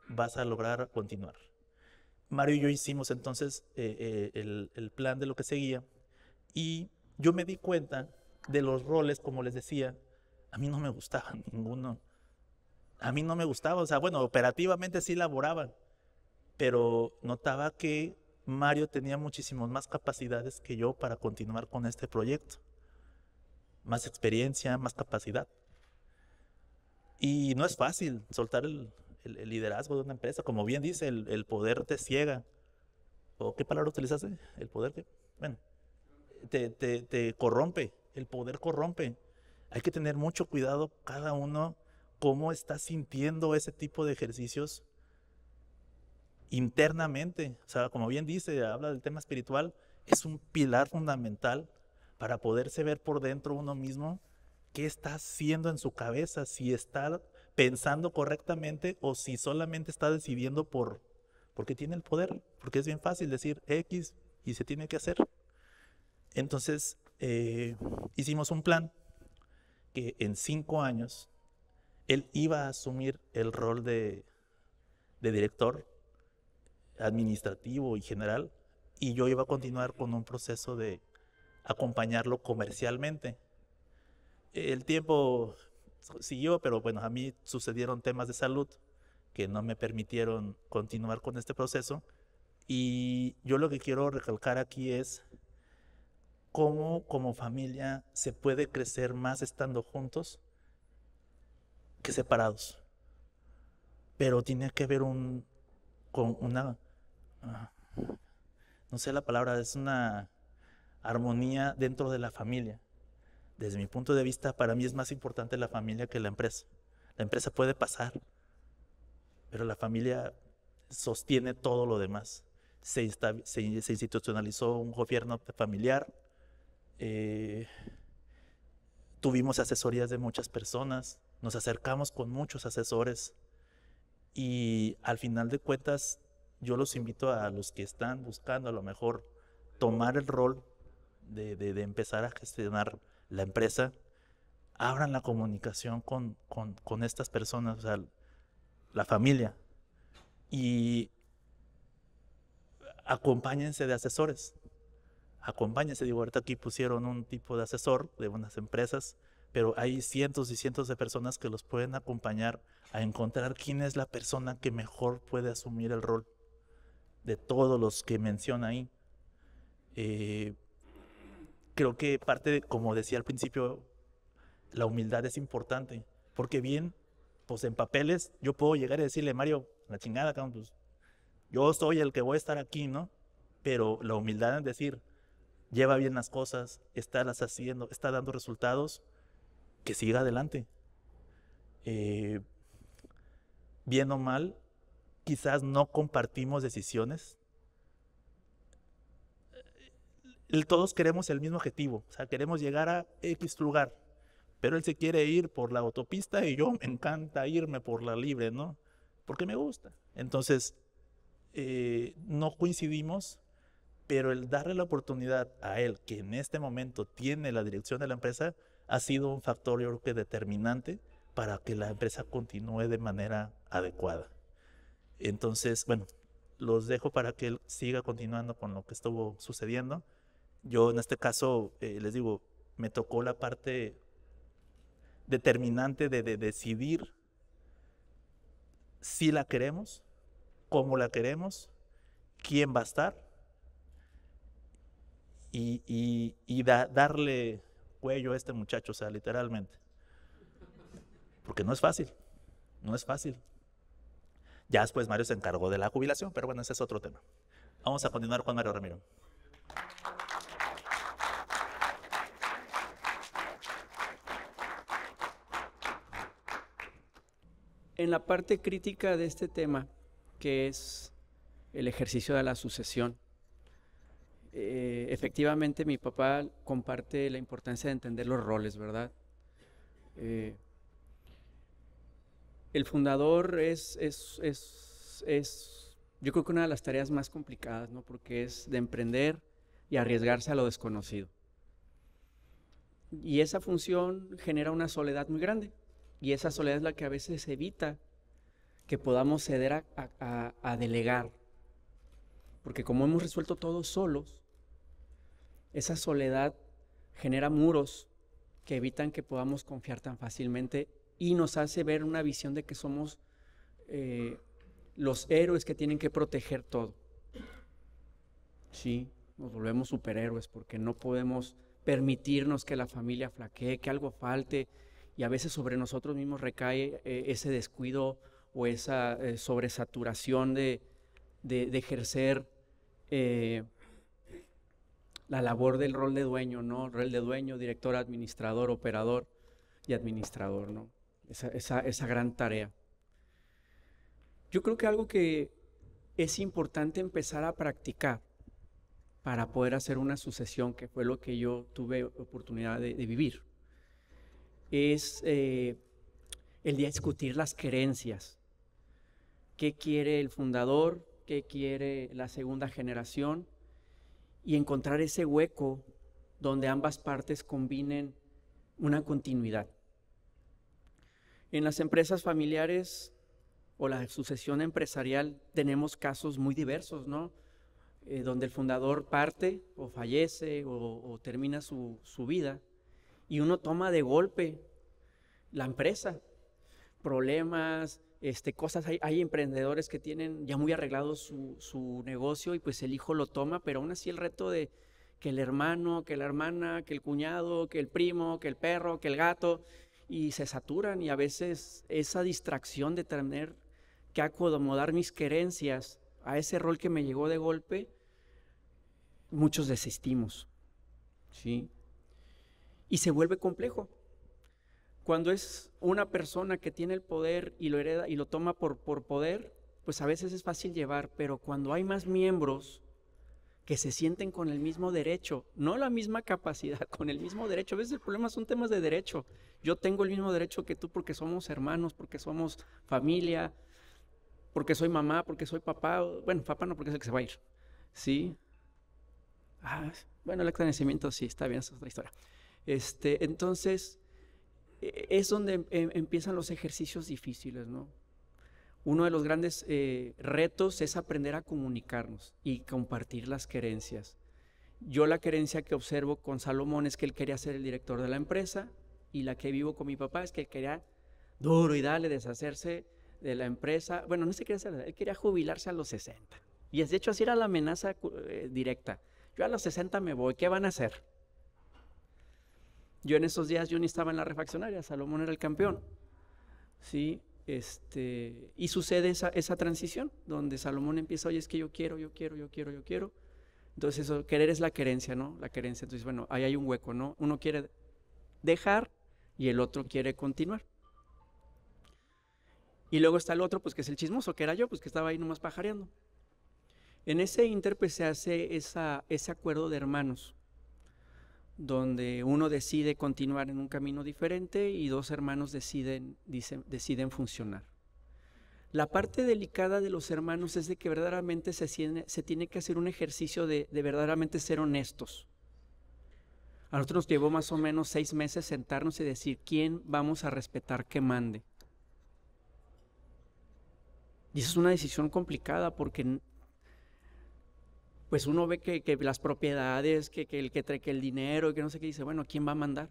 vas a lograr continuar. Mario y yo hicimos entonces el plan de lo que seguía y yo me di cuenta de los roles, como les decía, a mí no me gustaba ninguno. A mí no me gustaba, o sea, bueno, operativamente sí laboraba, pero notaba que Mario tenía muchísimas más capacidades que yo para continuar con este proyecto. Más experiencia, más capacidad. Y no es fácil soltar el liderazgo de una empresa. Como bien dice, el poder te ciega. ¿O qué palabra utilizaste? El poder que, bueno, te corrompe. El poder corrompe. Hay que tener mucho cuidado cada uno cómo está sintiendo ese tipo de ejercicios internamente. O sea, como bien dice, habla del tema espiritual, es un pilar fundamental para poderse ver por dentro uno mismo qué está haciendo en su cabeza, si está pensando correctamente o si solamente está decidiendo porque tiene el poder, porque es bien fácil decir X y se tiene que hacer. Entonces, hicimos un plan que en 5 años él iba a asumir el rol de director administrativo y general, y yo iba a continuar con un proceso de acompañarlo comercialmente. El tiempo siguió, pero bueno, a mí sucedieron temas de salud que no me permitieron continuar con este proceso. Y yo lo que quiero recalcar aquí es cómo como familia se puede crecer más estando juntos que separados. Pero tiene que haber con una, no sé la palabra, es una armonía dentro de la familia. Desde mi punto de vista, para mí es más importante la familia que la empresa. La empresa puede pasar, pero la familia sostiene todo lo demás. Se institucionalizó un gobierno familiar, tuvimos asesorías de muchas personas, nos acercamos con muchos asesores y al final de cuentas yo los invito a los que están buscando a lo mejor tomar el rol de empezar a gestionar la empresa, abran la comunicación con estas personas, o sea, la familia, y acompáñense de asesores. Acompáñense, digo, ahorita aquí pusieron un tipo de asesor de unas empresas, pero hay cientos y cientos de personas que los pueden acompañar a encontrar quién es la persona que mejor puede asumir el rol de todos los que menciona ahí. Creo que parte, como decía al principio, la humildad es importante, porque bien, pues en papeles yo puedo llegar y decirle, Mario, la chingada, pues, yo soy el que voy a estar aquí, ¿no? Pero la humildad en decir, lleva bien las cosas, está las haciendo, está dando resultados, que siga adelante. Bien o mal, quizás no compartimos decisiones. Todos queremos el mismo objetivo, o sea, queremos llegar a X lugar, pero él se quiere ir por la autopista y yo me encanta irme por la libre, ¿no? Porque me gusta. Entonces, no coincidimos, pero el darle la oportunidad a él, que en este momento tiene la dirección de la empresa, ha sido un factor, yo creo que determinante para que la empresa continúe de manera adecuada. Entonces, bueno, los dejo para que él siga continuando con lo que estuvo sucediendo. Yo en este caso, les digo, me tocó la parte determinante de decidir si la queremos, cómo la queremos, quién va a estar y darle cuello a este muchacho, o sea, literalmente. Porque no es fácil, no es fácil. Ya después Mario se encargó de la jubilación, pero bueno, ese es otro tema. Vamos a continuar con Mario Ramiro. En la parte crítica de este tema, que es el ejercicio de la sucesión, efectivamente mi papá comparte la importancia de entender los roles, ¿verdad? El fundador es yo creo que una de las tareas más complicadas, ¿no? Porque es de emprender y arriesgarse a lo desconocido. Y esa función genera una soledad muy grande. Y esa soledad es la que a veces evita que podamos ceder a delegar. Porque como hemos resuelto todo solos, esa soledad genera muros que evitan que podamos confiar tan fácilmente y nos hace ver una visión de que somos los héroes que tienen que proteger todo. Sí, nos volvemos superhéroes porque no podemos permitirnos que la familia flaquee, que algo falte, y a veces sobre nosotros mismos recae ese descuido o esa sobresaturación de ejercer la labor del rol de dueño, ¿no? El rol de dueño, director, administrador, operador y administrador, ¿no? Esa gran tarea. Yo creo que algo que es importante empezar a practicar para poder hacer una sucesión, que fue lo que yo tuve oportunidad de vivir, es el discutir las querencias. ¿Qué quiere el fundador? ¿Qué quiere la segunda generación? Y encontrar ese hueco donde ambas partes combinen una continuidad. En las empresas familiares o la sucesión empresarial tenemos casos muy diversos, ¿no? Donde el fundador parte o fallece o termina su vida y uno toma de golpe la empresa. Problemas, cosas, hay emprendedores que tienen ya muy arreglado su negocio y pues el hijo lo toma, pero aún así el reto de que el hermano, que la hermana, que el cuñado, que el primo, que el perro, que el gato, y se saturan, y a veces esa distracción de tener que acomodar mis querencias a ese rol que me llegó de golpe, muchos desistimos, ¿sí? Y se vuelve complejo. Cuando es una persona que tiene el poder y lo hereda y lo toma por poder, pues a veces es fácil llevar, pero cuando hay más miembros que se sienten con el mismo derecho, no la misma capacidad, con el mismo derecho, a veces el problema son temas de derecho. Yo tengo el mismo derecho que tú porque somos hermanos, porque somos familia, porque soy mamá, porque soy papá. Bueno, papá no, porque es el que se va a ir, ¿sí? Bueno, el acta de nacimiento sí, está bien, esa es otra historia. Entonces, es donde empiezan los ejercicios difíciles, ¿no? Uno de los grandes retos es aprender a comunicarnos y compartir las querencias. Yo la querencia que observo con Salomón es que él quería ser el director de la empresa, y la que vivo con mi papá es que él quería duro y dale, deshacerse de la empresa. Bueno, no se quería hacer, él quería jubilarse a los 60. Y de hecho así era la amenaza directa. Yo a los 60 me voy, ¿qué van a hacer? Yo en esos días yo ni estaba en la refaccionaria, Salomón era el campeón, ¿sí? Y sucede esa transición, donde Salomón empieza, oye, es que yo quiero. Entonces eso, querer es la querencia, ¿no? La querencia, entonces bueno, ahí hay un hueco, ¿no? Uno quiere dejar y el otro quiere continuar. Y luego está el otro, pues que es el chismoso, que era yo, pues que estaba ahí nomás pajareando. En ese inter pues se hace ese acuerdo de hermanos, donde uno decide continuar en un camino diferente y dos hermanos deciden funcionar. La parte delicada de los hermanos es de que verdaderamente se tiene que hacer un ejercicio de verdaderamente ser honestos. A nosotros nos llevó más o menos 6 meses sentarnos y decir quién vamos a respetar que mande. Y esa es una decisión complicada porque pues uno ve que las propiedades, que el dinero, que no sé qué, dice, bueno, ¿quién va a mandar?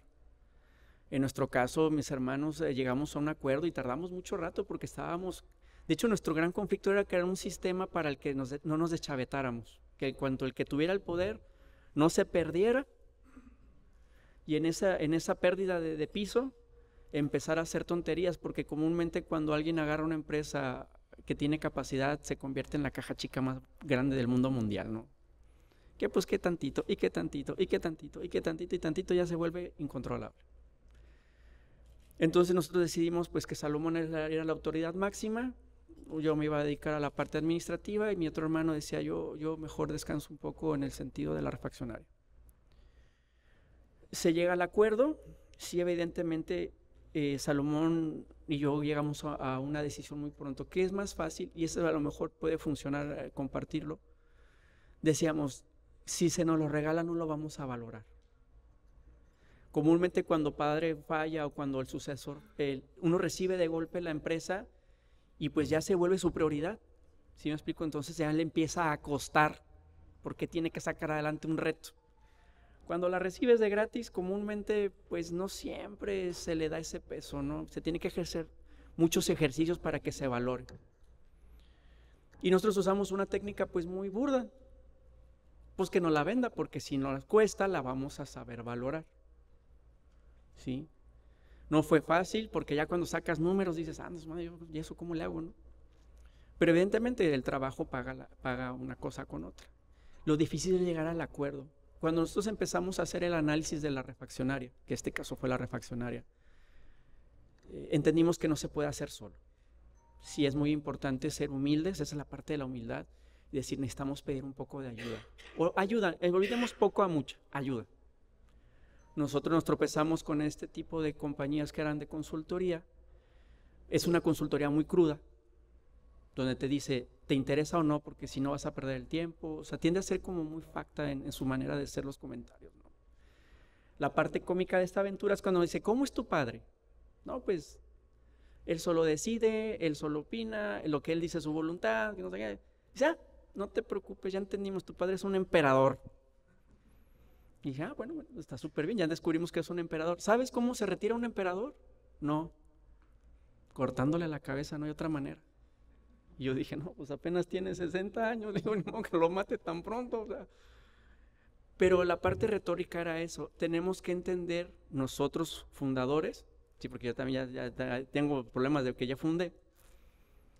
En nuestro caso, mis hermanos, llegamos a un acuerdo y tardamos mucho rato porque estábamos... De hecho, nuestro gran conflicto era crear un sistema para el que no nos deschavetáramos, que en cuanto el que tuviera el poder no se perdiera, y en esa pérdida de piso empezar a hacer tonterías, porque comúnmente cuando alguien agarra una empresa que tiene capacidad se convierte en la caja chica más grande del mundo mundial, ¿no? Que pues qué tantito, y qué tantito, y qué tantito, y qué tantito, y tantito ya se vuelve incontrolable. Entonces nosotros decidimos pues que Salomón era la autoridad máxima, yo me iba a dedicar a la parte administrativa y mi otro hermano decía yo mejor descanso un poco en el sentido de la refaccionaria. Se llega al acuerdo, sí, evidentemente Salomón y yo llegamos a una decisión muy pronto, que es más fácil, y eso a lo mejor puede funcionar compartirlo. Decíamos, si se nos lo regala no lo vamos a valorar. Comúnmente cuando padre falla o cuando el sucesor, uno recibe de golpe la empresa y pues ya se vuelve su prioridad, ¿sí me explico? Entonces ya le empieza a costar porque tiene que sacar adelante un reto. Cuando la recibes de gratis, comúnmente pues no siempre se le da ese peso, ¿no? Se tiene que ejercer muchos ejercicios para que se valore. Y nosotros usamos una técnica pues muy burda, pues que nos la venda, porque si nos cuesta la vamos a saber valorar, ¿sí? No fue fácil, porque ya cuando sacas números dices, ¿y eso cómo le hago, no? Pero evidentemente el trabajo paga una cosa con otra. Lo difícil es llegar al acuerdo. Cuando nosotros empezamos a hacer el análisis de la refaccionaria, que este caso fue la refaccionaria, entendimos que no se puede hacer solo. Sí es muy importante ser humildes, esa es la parte de la humildad, y decir necesitamos pedir un poco de ayuda. O ayuda, olvidemos poco a mucho, ayuda. Nosotros nos tropezamos con este tipo de compañías que eran de consultoría. Es una consultoría muy cruda, donde te dice, ¿te interesa o no? Porque si no vas a perder el tiempo. O sea, tiende a ser como muy facta en su manera de hacer los comentarios, ¿no? La parte cómica de esta aventura es cuando dice, ¿cómo es tu padre? No, pues, él solo decide, él solo opina, lo que él dice es su voluntad, que no sé qué. Ya, no te preocupes, ya entendimos, tu padre es un emperador. Y dije, bueno, está súper bien, ya descubrimos que es un emperador. ¿Sabes cómo se retira un emperador? No, cortándole la cabeza, no hay otra manera. Y yo dije, no, pues apenas tiene 60 años, digo, ni modo que lo mate tan pronto, o sea. Pero la parte retórica era eso, tenemos que entender nosotros fundadores, sí, porque yo también ya tengo problemas de que ya fundé,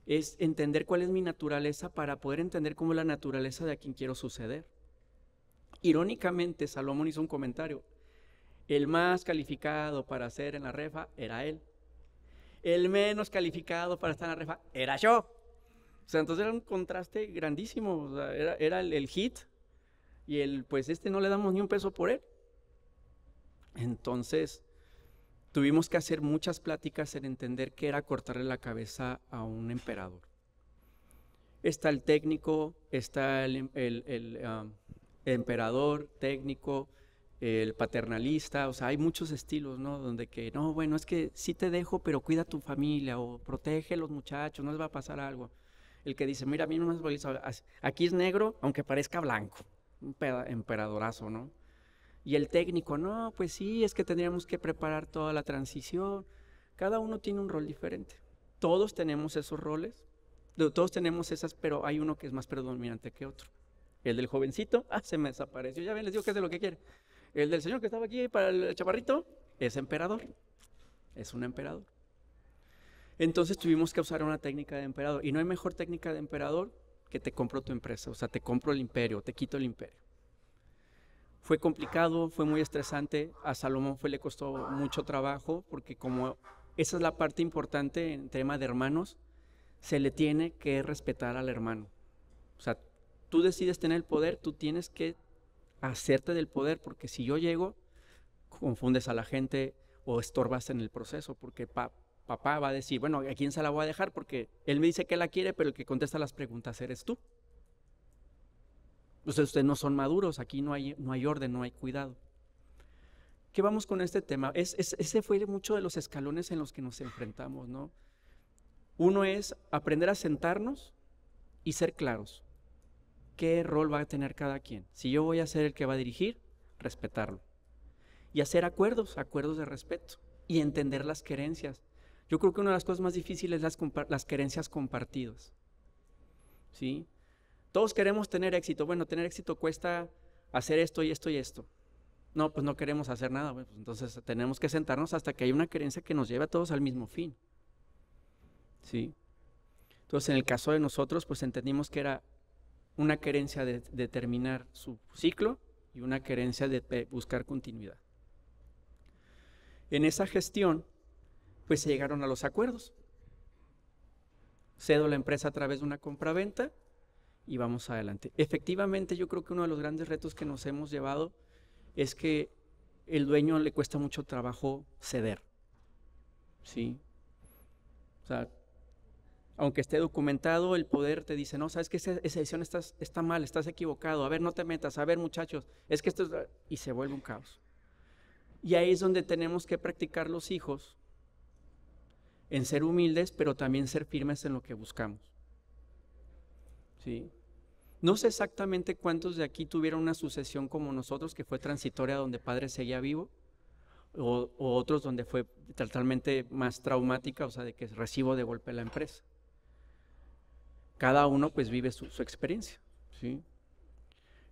es entender cuál es mi naturaleza para poder entender cómo es la naturaleza de a quien quiero suceder. Irónicamente, Salomón hizo un comentario, el más calificado para hacer en la refa era él, el menos calificado para estar en la refa era yo. O sea, entonces era un contraste grandísimo, o sea, era el hit. Y pues no le damos ni un peso por él. Entonces, tuvimos que hacer muchas pláticas en entender qué era cortarle la cabeza a un emperador. Está el técnico, está el emperador técnico, el paternalista, o sea, hay muchos estilos, ¿no? Donde que, no, bueno, es que sí te dejo, pero cuida a tu familia, o protege a los muchachos, no les va a pasar algo. El que dice, mira, a mí no me has, aquí es negro, aunque parezca blanco. Un emperadorazo, ¿no? Y el técnico, no, pues sí, es que tendríamos que preparar toda la transición. Cada uno tiene un rol diferente. Todos tenemos esos roles, todos tenemos esas, pero hay uno que es más predominante que otro. El del jovencito, se me desapareció, ya ven, les digo que es de lo que quiere. El del señor que estaba aquí para el chaparrito, es emperador, es un emperador. Entonces tuvimos que usar una técnica de emperador, y no hay mejor técnica de emperador que te compro tu empresa, o sea, te compro el imperio, te quito el imperio. Fue complicado, fue muy estresante, a Salomón le costó mucho trabajo, porque como esa es la parte importante en tema de hermanos, se le tiene que respetar al hermano. O sea, tú decides tener el poder, tú tienes que hacerte del poder, porque si yo llego, confundes a la gente o estorbas en el proceso, porque papá va a decir, bueno, ¿a quién se la voy a dejar? Porque él me dice que la quiere, pero el que contesta las preguntas eres tú. Ustedes no son maduros, aquí no hay orden, no hay cuidado. ¿Qué vamos con este tema? Ese fue mucho de los escalones en los que nos enfrentamos, ¿no? Uno es aprender a sentarnos y ser claros. ¿Qué rol va a tener cada quien? Si yo voy a ser el que va a dirigir, respetarlo. Y hacer acuerdos de respeto y entender las querencias. Yo creo que una de las cosas más difíciles es las querencias compartidas, ¿sí? Todos queremos tener éxito. Bueno, tener éxito cuesta hacer esto y esto y esto. No, pues no queremos hacer nada. Bueno, pues entonces tenemos que sentarnos hasta que haya una querencia que nos lleve a todos al mismo fin, ¿sí? Entonces, en el caso de nosotros, pues entendimos que era una querencia de terminar su ciclo y una querencia de buscar continuidad. En esa gestión, pues se llegaron a los acuerdos. Cedo la empresa a través de una compraventa y vamos adelante. Efectivamente, yo creo que uno de los grandes retos que nos hemos llevado es que el dueño le cuesta mucho trabajo ceder, ¿sí? O sea, aunque esté documentado, el poder te dice, no, sabes que esa decisión está mal, estás equivocado, a ver, no te metas, a ver, muchachos, es que esto es... Y se vuelve un caos. Y ahí es donde tenemos que practicar los hijos en ser humildes, pero también ser firmes en lo que buscamos, ¿sí? No sé exactamente cuántos de aquí tuvieron una sucesión como nosotros, que fue transitoria, donde padre seguía vivo, o otros donde fue totalmente más traumática, o sea, de que recibo de golpe la empresa. Cada uno pues vive su experiencia, ¿sí?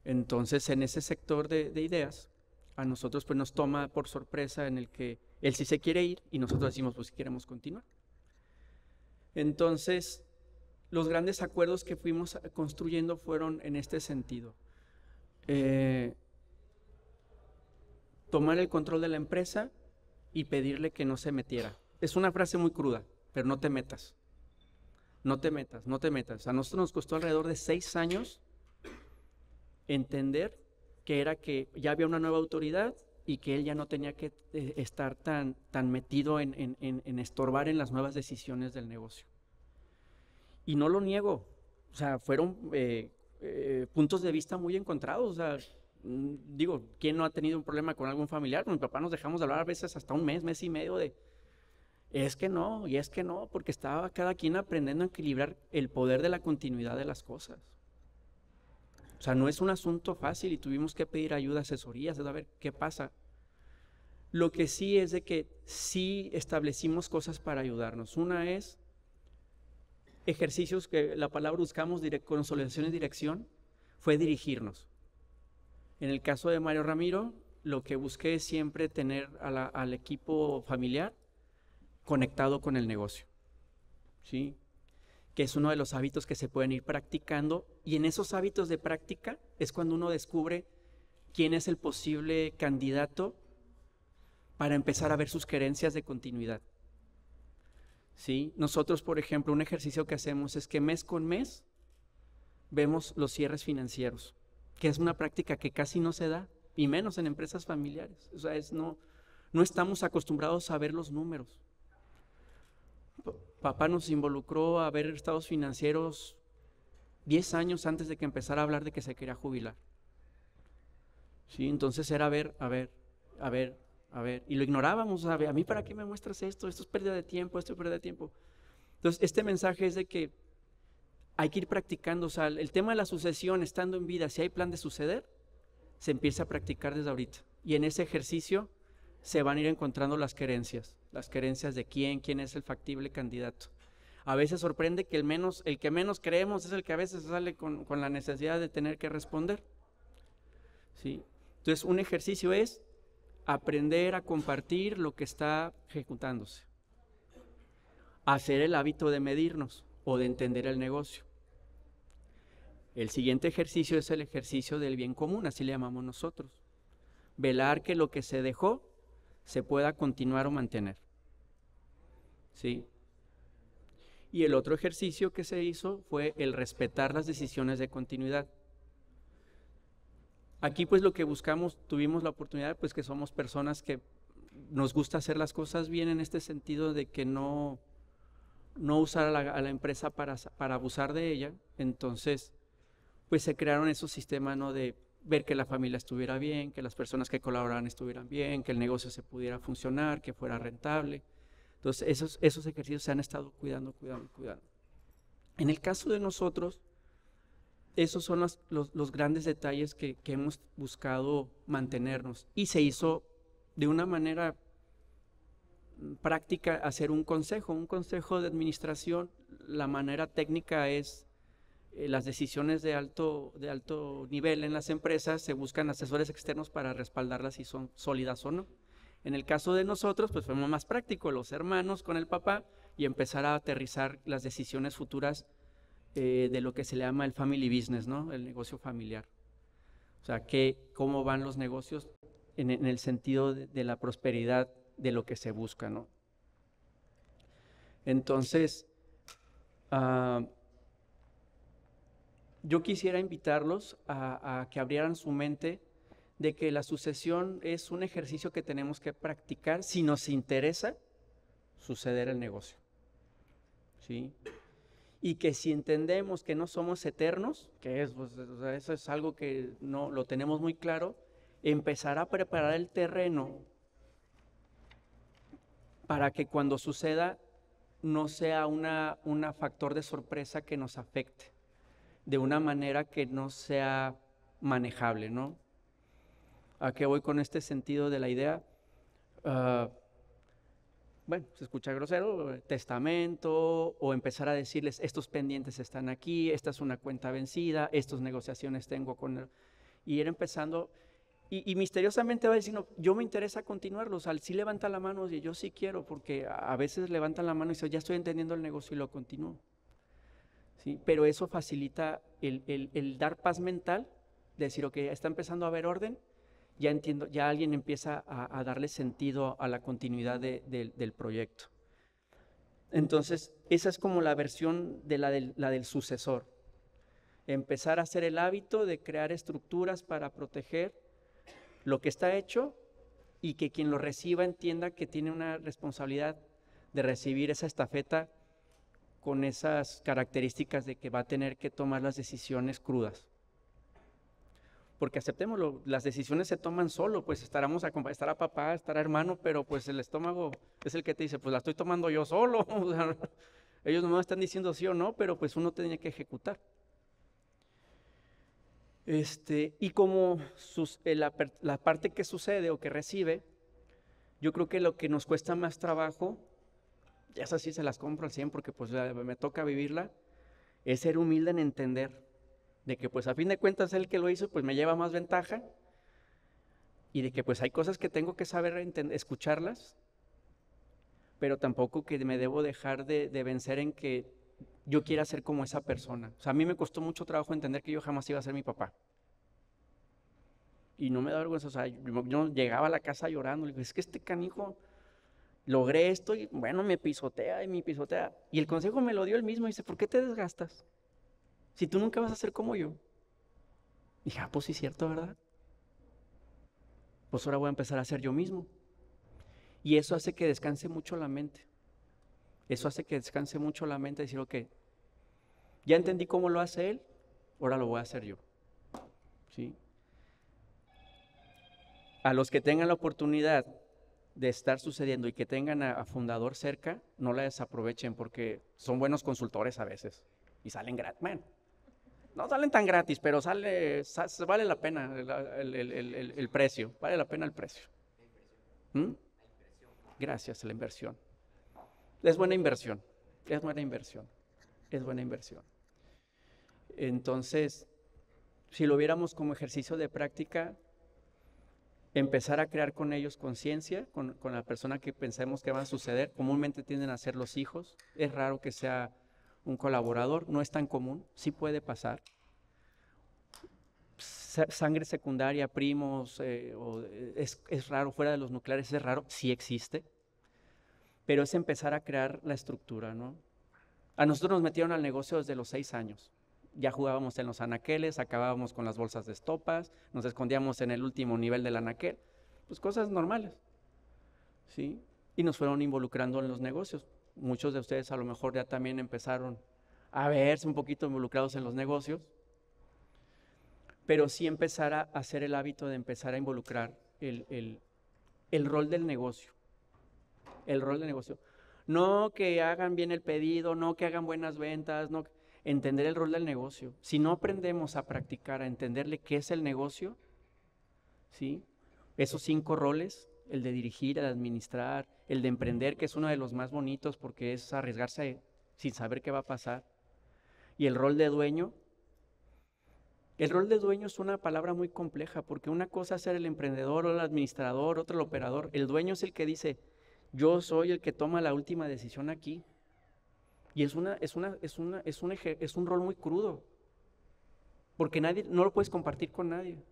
Entonces, en ese sector de ideas, a nosotros pues nos toma por sorpresa en el que él sí se quiere ir y nosotros decimos pues si queremos continuar. Entonces, los grandes acuerdos que fuimos construyendo fueron en este sentido. Tomar el control de la empresa y pedirle que no se metiera. Es una frase muy cruda, pero no te metas. No te metas, no te metas. A nosotros nos costó alrededor de 6 años entender que era que ya había una nueva autoridad y que él ya no tenía que estar tan metido en estorbar en las nuevas decisiones del negocio. Y no lo niego, o sea, fueron puntos de vista muy encontrados, o sea, digo, ¿quién no ha tenido un problema con algún familiar? Con mi papá nos dejamos de hablar a veces hasta un mes y medio de, es que no, y es que no, porque estaba cada quien aprendiendo a equilibrar el poder de la continuidad de las cosas. O sea, no es un asunto fácil y tuvimos que pedir ayuda, asesorías, a ver qué pasa. Lo que sí es de que sí establecimos cosas para ayudarnos. Una es ejercicios que la palabra buscamos, consolidación y dirección, fue dirigirnos. En el caso de Mario Ramiro, lo que busqué es siempre tener al equipo familiar conectado con el negocio, ¿sí? Que es uno de los hábitos que se pueden ir practicando, y en esos hábitos de práctica es cuando uno descubre quién es el posible candidato para empezar a ver sus querencias de continuidad, ¿sí? Nosotros, por ejemplo, un ejercicio que hacemos es que mes con mes vemos los cierres financieros, que es una práctica que casi no se da, y menos en empresas familiares. O sea, no estamos acostumbrados a ver los números. Papá nos involucró a ver estados financieros 10 años antes de que empezara a hablar de que se quería jubilar. ¿Sí? Entonces era a ver, y lo ignorábamos. A mí, ¿para qué me muestras esto? Esto es pérdida de tiempo, esto es pérdida de tiempo. Entonces, este mensaje es de que hay que ir practicando. O sea, el tema de la sucesión, estando en vida, si hay plan de suceder, se empieza a practicar desde ahorita. Y en ese ejercicio se van a ir encontrando las querencias de quién es el factible candidato. A veces sorprende que el que menos creemos es el que a veces sale con la necesidad de tener que responder, ¿sí? Entonces, un ejercicio es aprender a compartir lo que está ejecutándose, hacer el hábito de medirnos o de entender el negocio. El siguiente ejercicio es el ejercicio del bien común, así le llamamos nosotros. Velar que lo que se dejó se pueda continuar o mantener, ¿sí? Y el otro ejercicio que se hizo fue el respetar las decisiones de continuidad. Aquí pues lo que buscamos, tuvimos la oportunidad, pues que somos personas que nos gusta hacer las cosas bien, en este sentido de que no usar a la empresa para abusar de ella. Entonces pues se crearon esos sistemas, ¿no?, de ver que la familia estuviera bien, que las personas que colaboraran estuvieran bien, que el negocio se pudiera funcionar, que fuera rentable. Entonces esos ejercicios se han estado cuidando. En el caso de nosotros, esos son los grandes detalles que hemos buscado mantenernos, y se hizo de una manera práctica hacer un consejo de administración. La manera técnica es las decisiones de alto nivel en las empresas, se buscan asesores externos para respaldarlas si son sólidas o no. En el caso de nosotros, pues fue más práctico, los hermanos con el papá, y empezar a aterrizar las decisiones futuras de lo que se le llama el family business, ¿no?, el negocio familiar. O sea, cómo van los negocios en el sentido de la prosperidad de lo que se busca, ¿no? Entonces, yo quisiera invitarlos a que abrieran su mente de que la sucesión es un ejercicio que tenemos que practicar si nos interesa suceder el negocio, ¿sí? Y que si entendemos que no somos eternos, que o sea, eso es algo que no lo tenemos muy claro, empezar a preparar el terreno para que cuando suceda no sea un factor de sorpresa que nos afecte de una manera que no sea manejable, ¿no? ¿A qué voy con este sentido de la idea? Bueno, se escucha grosero, testamento, o empezar a decirles, estos pendientes están aquí, esta es una cuenta vencida, estas negociaciones tengo con él, y ir empezando, y misteriosamente va a decir, no, yo me interesa continuarlo. O sea, sí levanta la mano y yo sí quiero, porque a veces levantan la mano y dicen, ya estoy entendiendo el negocio, y lo continúo, ¿sí? Pero eso facilita el dar paz mental, de decir, ok, está empezando a haber orden, ya entiendo, ya alguien empieza a darle sentido a la continuidad del proyecto. Entonces, esa es como la versión de la del sucesor. Empezar a hacer el hábito de crear estructuras para proteger lo que está hecho, y que quien lo reciba entienda que tiene una responsabilidad de recibir esa estafeta con esas características de que va a tener que tomar las decisiones crudas. Porque aceptémoslo, las decisiones se toman solo, pues estará papá, estará hermano, pero pues el estómago es el que te dice, pues la estoy tomando yo solo. O sea, ellos no me están diciendo sí o no, pero pues uno tiene que ejecutar. Y como la parte que sucede o que recibe, yo creo que lo que nos cuesta más trabajo, ya esas sí se las compro al 100 porque pues me toca vivirla, es ser humilde en entender de que pues a fin de cuentas él que lo hizo pues me lleva más ventaja y de que pues hay cosas que tengo que saber escucharlas, pero tampoco que me debo dejar de vencer en que yo quiera ser como esa persona. O sea, a mí me costó mucho trabajo entender que yo jamás iba a ser mi papá. Y no me da vergüenza, o sea, yo llegaba a la casa llorando, le digo, es que este canijo, logré esto y bueno, me pisotea y me pisotea. Y el consejo me lo dio él mismo, y dice, ¿por qué te desgastas? Si tú nunca vas a ser como yo. Y dije, pues sí es cierto, ¿verdad? Pues ahora voy a empezar a ser yo mismo. Y eso hace que descanse mucho la mente. Eso hace que descanse mucho la mente, decir, ok, ya entendí cómo lo hace él, ahora lo voy a hacer yo. ¿Sí? A los que tengan la oportunidad de estar sucediendo y que tengan a Fundador cerca, no la desaprovechen porque son buenos consultores a veces y salen gratis. Bueno, no salen tan gratis, pero vale la pena el precio, vale la pena el precio. ¿Mm? Gracias, la inversión. Es buena inversión, es buena inversión, es buena inversión. Entonces, si lo viéramos como ejercicio de práctica, empezar a crear con ellos conciencia, con la persona que pensemos que va a suceder. Comúnmente tienden a ser los hijos. Es raro que sea un colaborador, no es tan común, sí puede pasar. Sangre secundaria, primos, es raro, fuera de los nucleares es raro, sí existe. Pero es empezar a crear la estructura, ¿no? A nosotros nos metieron al negocio desde los 6 años. Ya jugábamos en los anaqueles, acabábamos con las bolsas de estopas, nos escondíamos en el último nivel del anaquel, pues cosas normales, ¿sí? Y nos fueron involucrando en los negocios. Muchos de ustedes a lo mejor ya también empezaron a verse un poquito involucrados en los negocios, pero sí empezar a hacer el hábito de empezar a involucrar el rol del negocio, el rol del negocio. No que hagan bien el pedido, no que hagan buenas ventas, no, entender el rol del negocio. Si no aprendemos a practicar, a entenderle qué es el negocio, ¿sí? Esos 5 roles, el de dirigir, el de administrar, el de emprender, que es uno de los más bonitos porque es arriesgarse sin saber qué va a pasar. Y el rol de dueño. El rol de dueño es una palabra muy compleja porque una cosa es ser el emprendedor o el administrador, otro el operador. El dueño es el que dice, yo soy el que toma la última decisión aquí. Y es un rol muy crudo, porque no lo puedes compartir con nadie.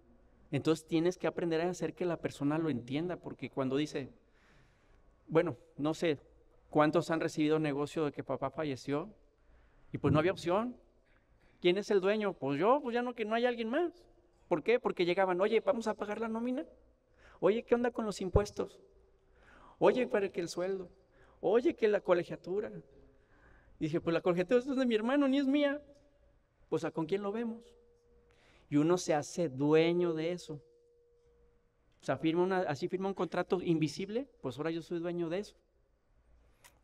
Entonces tienes que aprender a hacer que la persona lo entienda, porque cuando dice, bueno, no sé cuántos han recibido negocio de que papá falleció, y pues no había opción. ¿Quién es el dueño? Pues yo, pues ya no, que no hay alguien más. ¿Por qué? Porque llegaban, oye, ¿vamos a pagar la nómina? Oye, ¿qué onda con los impuestos? Oye, para que el sueldo. Oye, que la colegiatura. Dije, pues la colegiatura es de mi hermano, ni es mía. Pues ¿a con quién lo vemos? Y uno se hace dueño de eso. O sea, así firma un contrato invisible, pues ahora yo soy dueño de eso.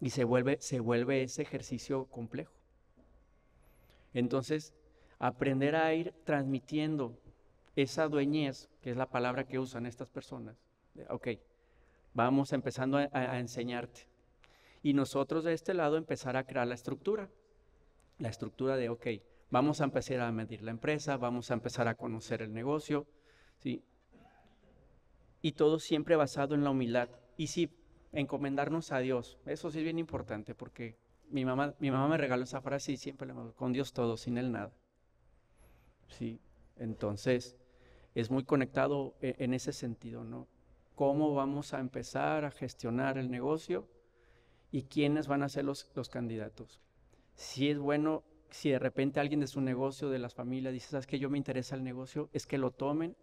Y se vuelve ese ejercicio complejo. Entonces, aprender a ir transmitiendo esa dueñez, que es la palabra que usan estas personas. Ok, vamos empezando a enseñarte. Y nosotros de este lado empezar a crear la estructura de, ok, vamos a empezar a medir la empresa, vamos a empezar a conocer el negocio, ¿sí? Y todo siempre basado en la humildad. Y sí, encomendarnos a Dios, eso sí es bien importante porque mi mamá me regaló esa frase y siempre le digo, con Dios todo, sin Él nada. ¿Sí? Entonces, es muy conectado en ese sentido, ¿no? ¿Cómo vamos a empezar a gestionar el negocio? ¿Y quiénes van a ser los candidatos? Si es bueno, si de repente alguien de su negocio, de las familias, dice, ¿sabes qué? Yo me interesa el negocio, es que lo tomen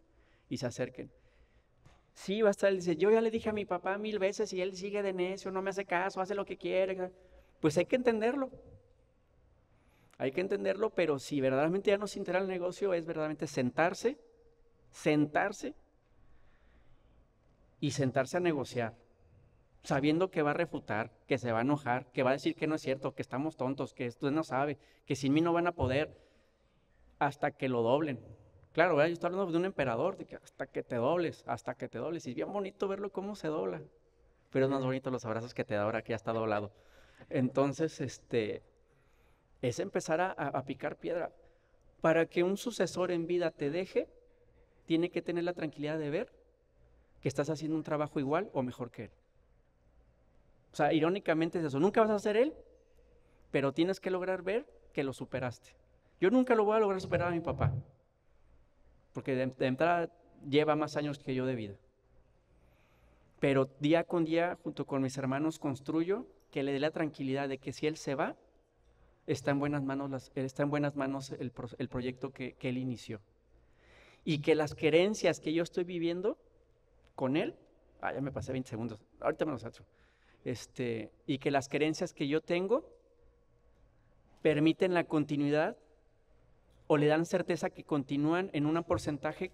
y se acerquen. Sí, va a estar, dice, yo ya le dije a mi papá 1000 veces y él sigue de necio, no me hace caso, hace lo que quiere. Pues hay que entenderlo. Hay que entenderlo, pero si verdaderamente ya nos interesa el negocio, es verdaderamente sentarse y sentarse a negociar, sabiendo que va a refutar, que se va a enojar, que va a decir que no es cierto, que estamos tontos, que usted no sabe, que sin mí no van a poder, hasta que lo doblen, Claro, ¿verdad? Yo estoy hablando de un emperador, de que hasta que te dobles, y es bien bonito verlo cómo se dobla, pero es más bonito los abrazos que te da ahora que ya está doblado. Entonces, es empezar a picar piedra. Para que un sucesor en vida te deje, tiene que tener la tranquilidad de ver que estás haciendo un trabajo igual o mejor que él. O sea, irónicamente es eso, nunca vas a ser él, pero tienes que lograr ver que lo superaste. Yo nunca lo voy a lograr superar a mi papá, porque de entrada lleva más años que yo de vida. Pero día con día, junto con mis hermanos, construyo que le dé la tranquilidad de que si él se va, está en buenas manos, el proyecto que él inició. Y que las querencias que yo estoy viviendo con él, ya me pasé 20 segundos, ahorita me los saco. Y que las querencias que yo tengo permiten la continuidad o le dan certeza que continúan en un porcentaje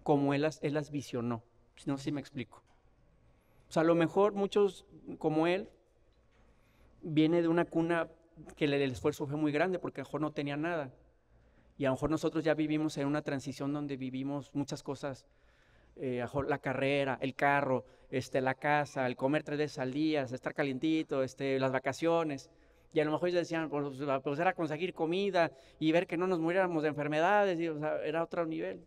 como él las visionó. No sé si me explico. O sea, a lo mejor muchos como él viene de una cuna que el esfuerzo fue muy grande porque a lo mejor no tenía nada. Y a lo mejor nosotros ya vivimos en una transición donde vivimos muchas cosas, la carrera, el carro, la casa, el comer 3 veces al día, estar calientito, las vacaciones. Y a lo mejor ellos decían, pues era conseguir comida y ver que no nos muriéramos de enfermedades, o sea, era otro nivel.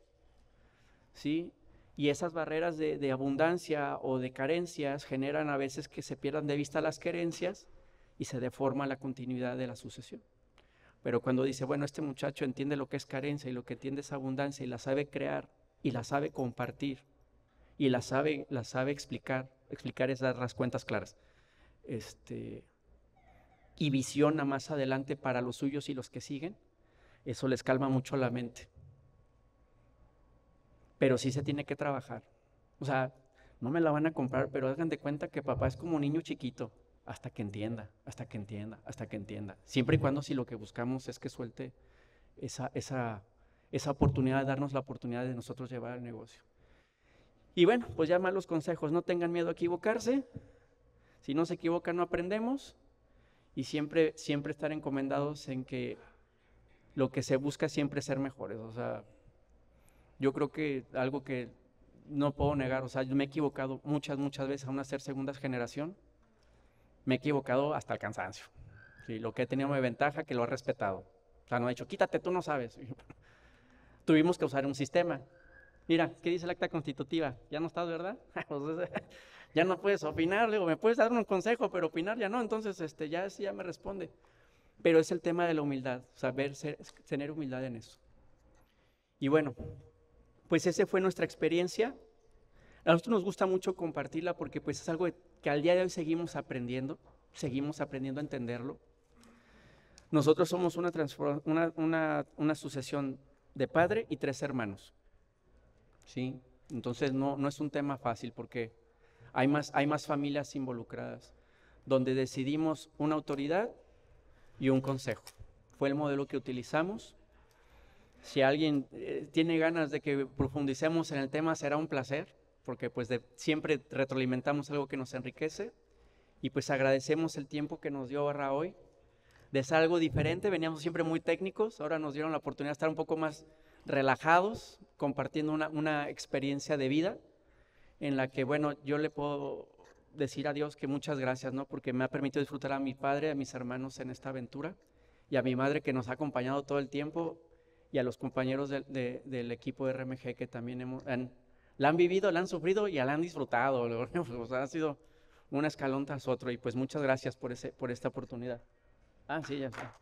¿Sí? Y esas barreras de abundancia o de carencias generan a veces que se pierdan de vista las querencias y se deforma la continuidad de la sucesión. Pero cuando dice, bueno, este muchacho entiende lo que es carencia y lo que entiende es abundancia y la sabe crear y la sabe compartir y la sabe explicar es dar las cuentas claras, y visiona más adelante para los suyos y los que siguen, eso les calma mucho la mente. Pero sí se tiene que trabajar. O sea, no me la van a comprar, pero hagan de cuenta que papá es como un niño chiquito, hasta que entienda. Siempre y cuando si lo que buscamos es que suelte esa oportunidad, de darnos la oportunidad de nosotros llevar el negocio. Y bueno, pues ya malos consejos, no tengan miedo a equivocarse. Si no se equivocan, no aprendemos. Y siempre estar encomendados en que lo que se busca siempre es ser mejores. O sea, yo creo que algo que no puedo negar, o sea, yo me he equivocado muchas veces aún a ser segunda generación. Me he equivocado hasta el cansancio. Sí, lo que he tenido de ventaja, que lo he respetado. O sea, no he dicho, quítate, tú no sabes. Tuvimos que usar un sistema. Mira, ¿qué dice el acta constitutiva? Ya no estás, ¿verdad? Ya no puedes opinar, le digo, me puedes dar un consejo, pero opinar ya no, entonces ya me responde. Pero es el tema de la humildad, saber tener humildad en eso. Y bueno, pues esa fue nuestra experiencia. A nosotros nos gusta mucho compartirla porque pues es algo que al día de hoy seguimos aprendiendo a entenderlo. Nosotros somos una sucesión de padre y 3 hermanos. ¿Sí? Entonces no es un tema fácil porque hay más familias involucradas, donde decidimos una autoridad y un consejo. Fue el modelo que utilizamos. Si alguien tiene ganas de que profundicemos en el tema, será un placer, porque pues siempre retroalimentamos algo que nos enriquece, y pues agradecemos el tiempo que nos dio Barra hoy, de ser algo diferente. Veníamos siempre muy técnicos, ahora nos dieron la oportunidad de estar un poco más relajados, compartiendo una experiencia de vida, en la que, bueno, yo le puedo decir a Dios que muchas gracias, ¿no? Porque me ha permitido disfrutar a mi padre, a mis hermanos en esta aventura, y a mi madre que nos ha acompañado todo el tiempo, y a los compañeros del equipo de RMG que también la han vivido, la han sufrido y la han disfrutado. O sea, ha sido un escalón tras otro, y pues muchas gracias por esta oportunidad. Sí, ya está.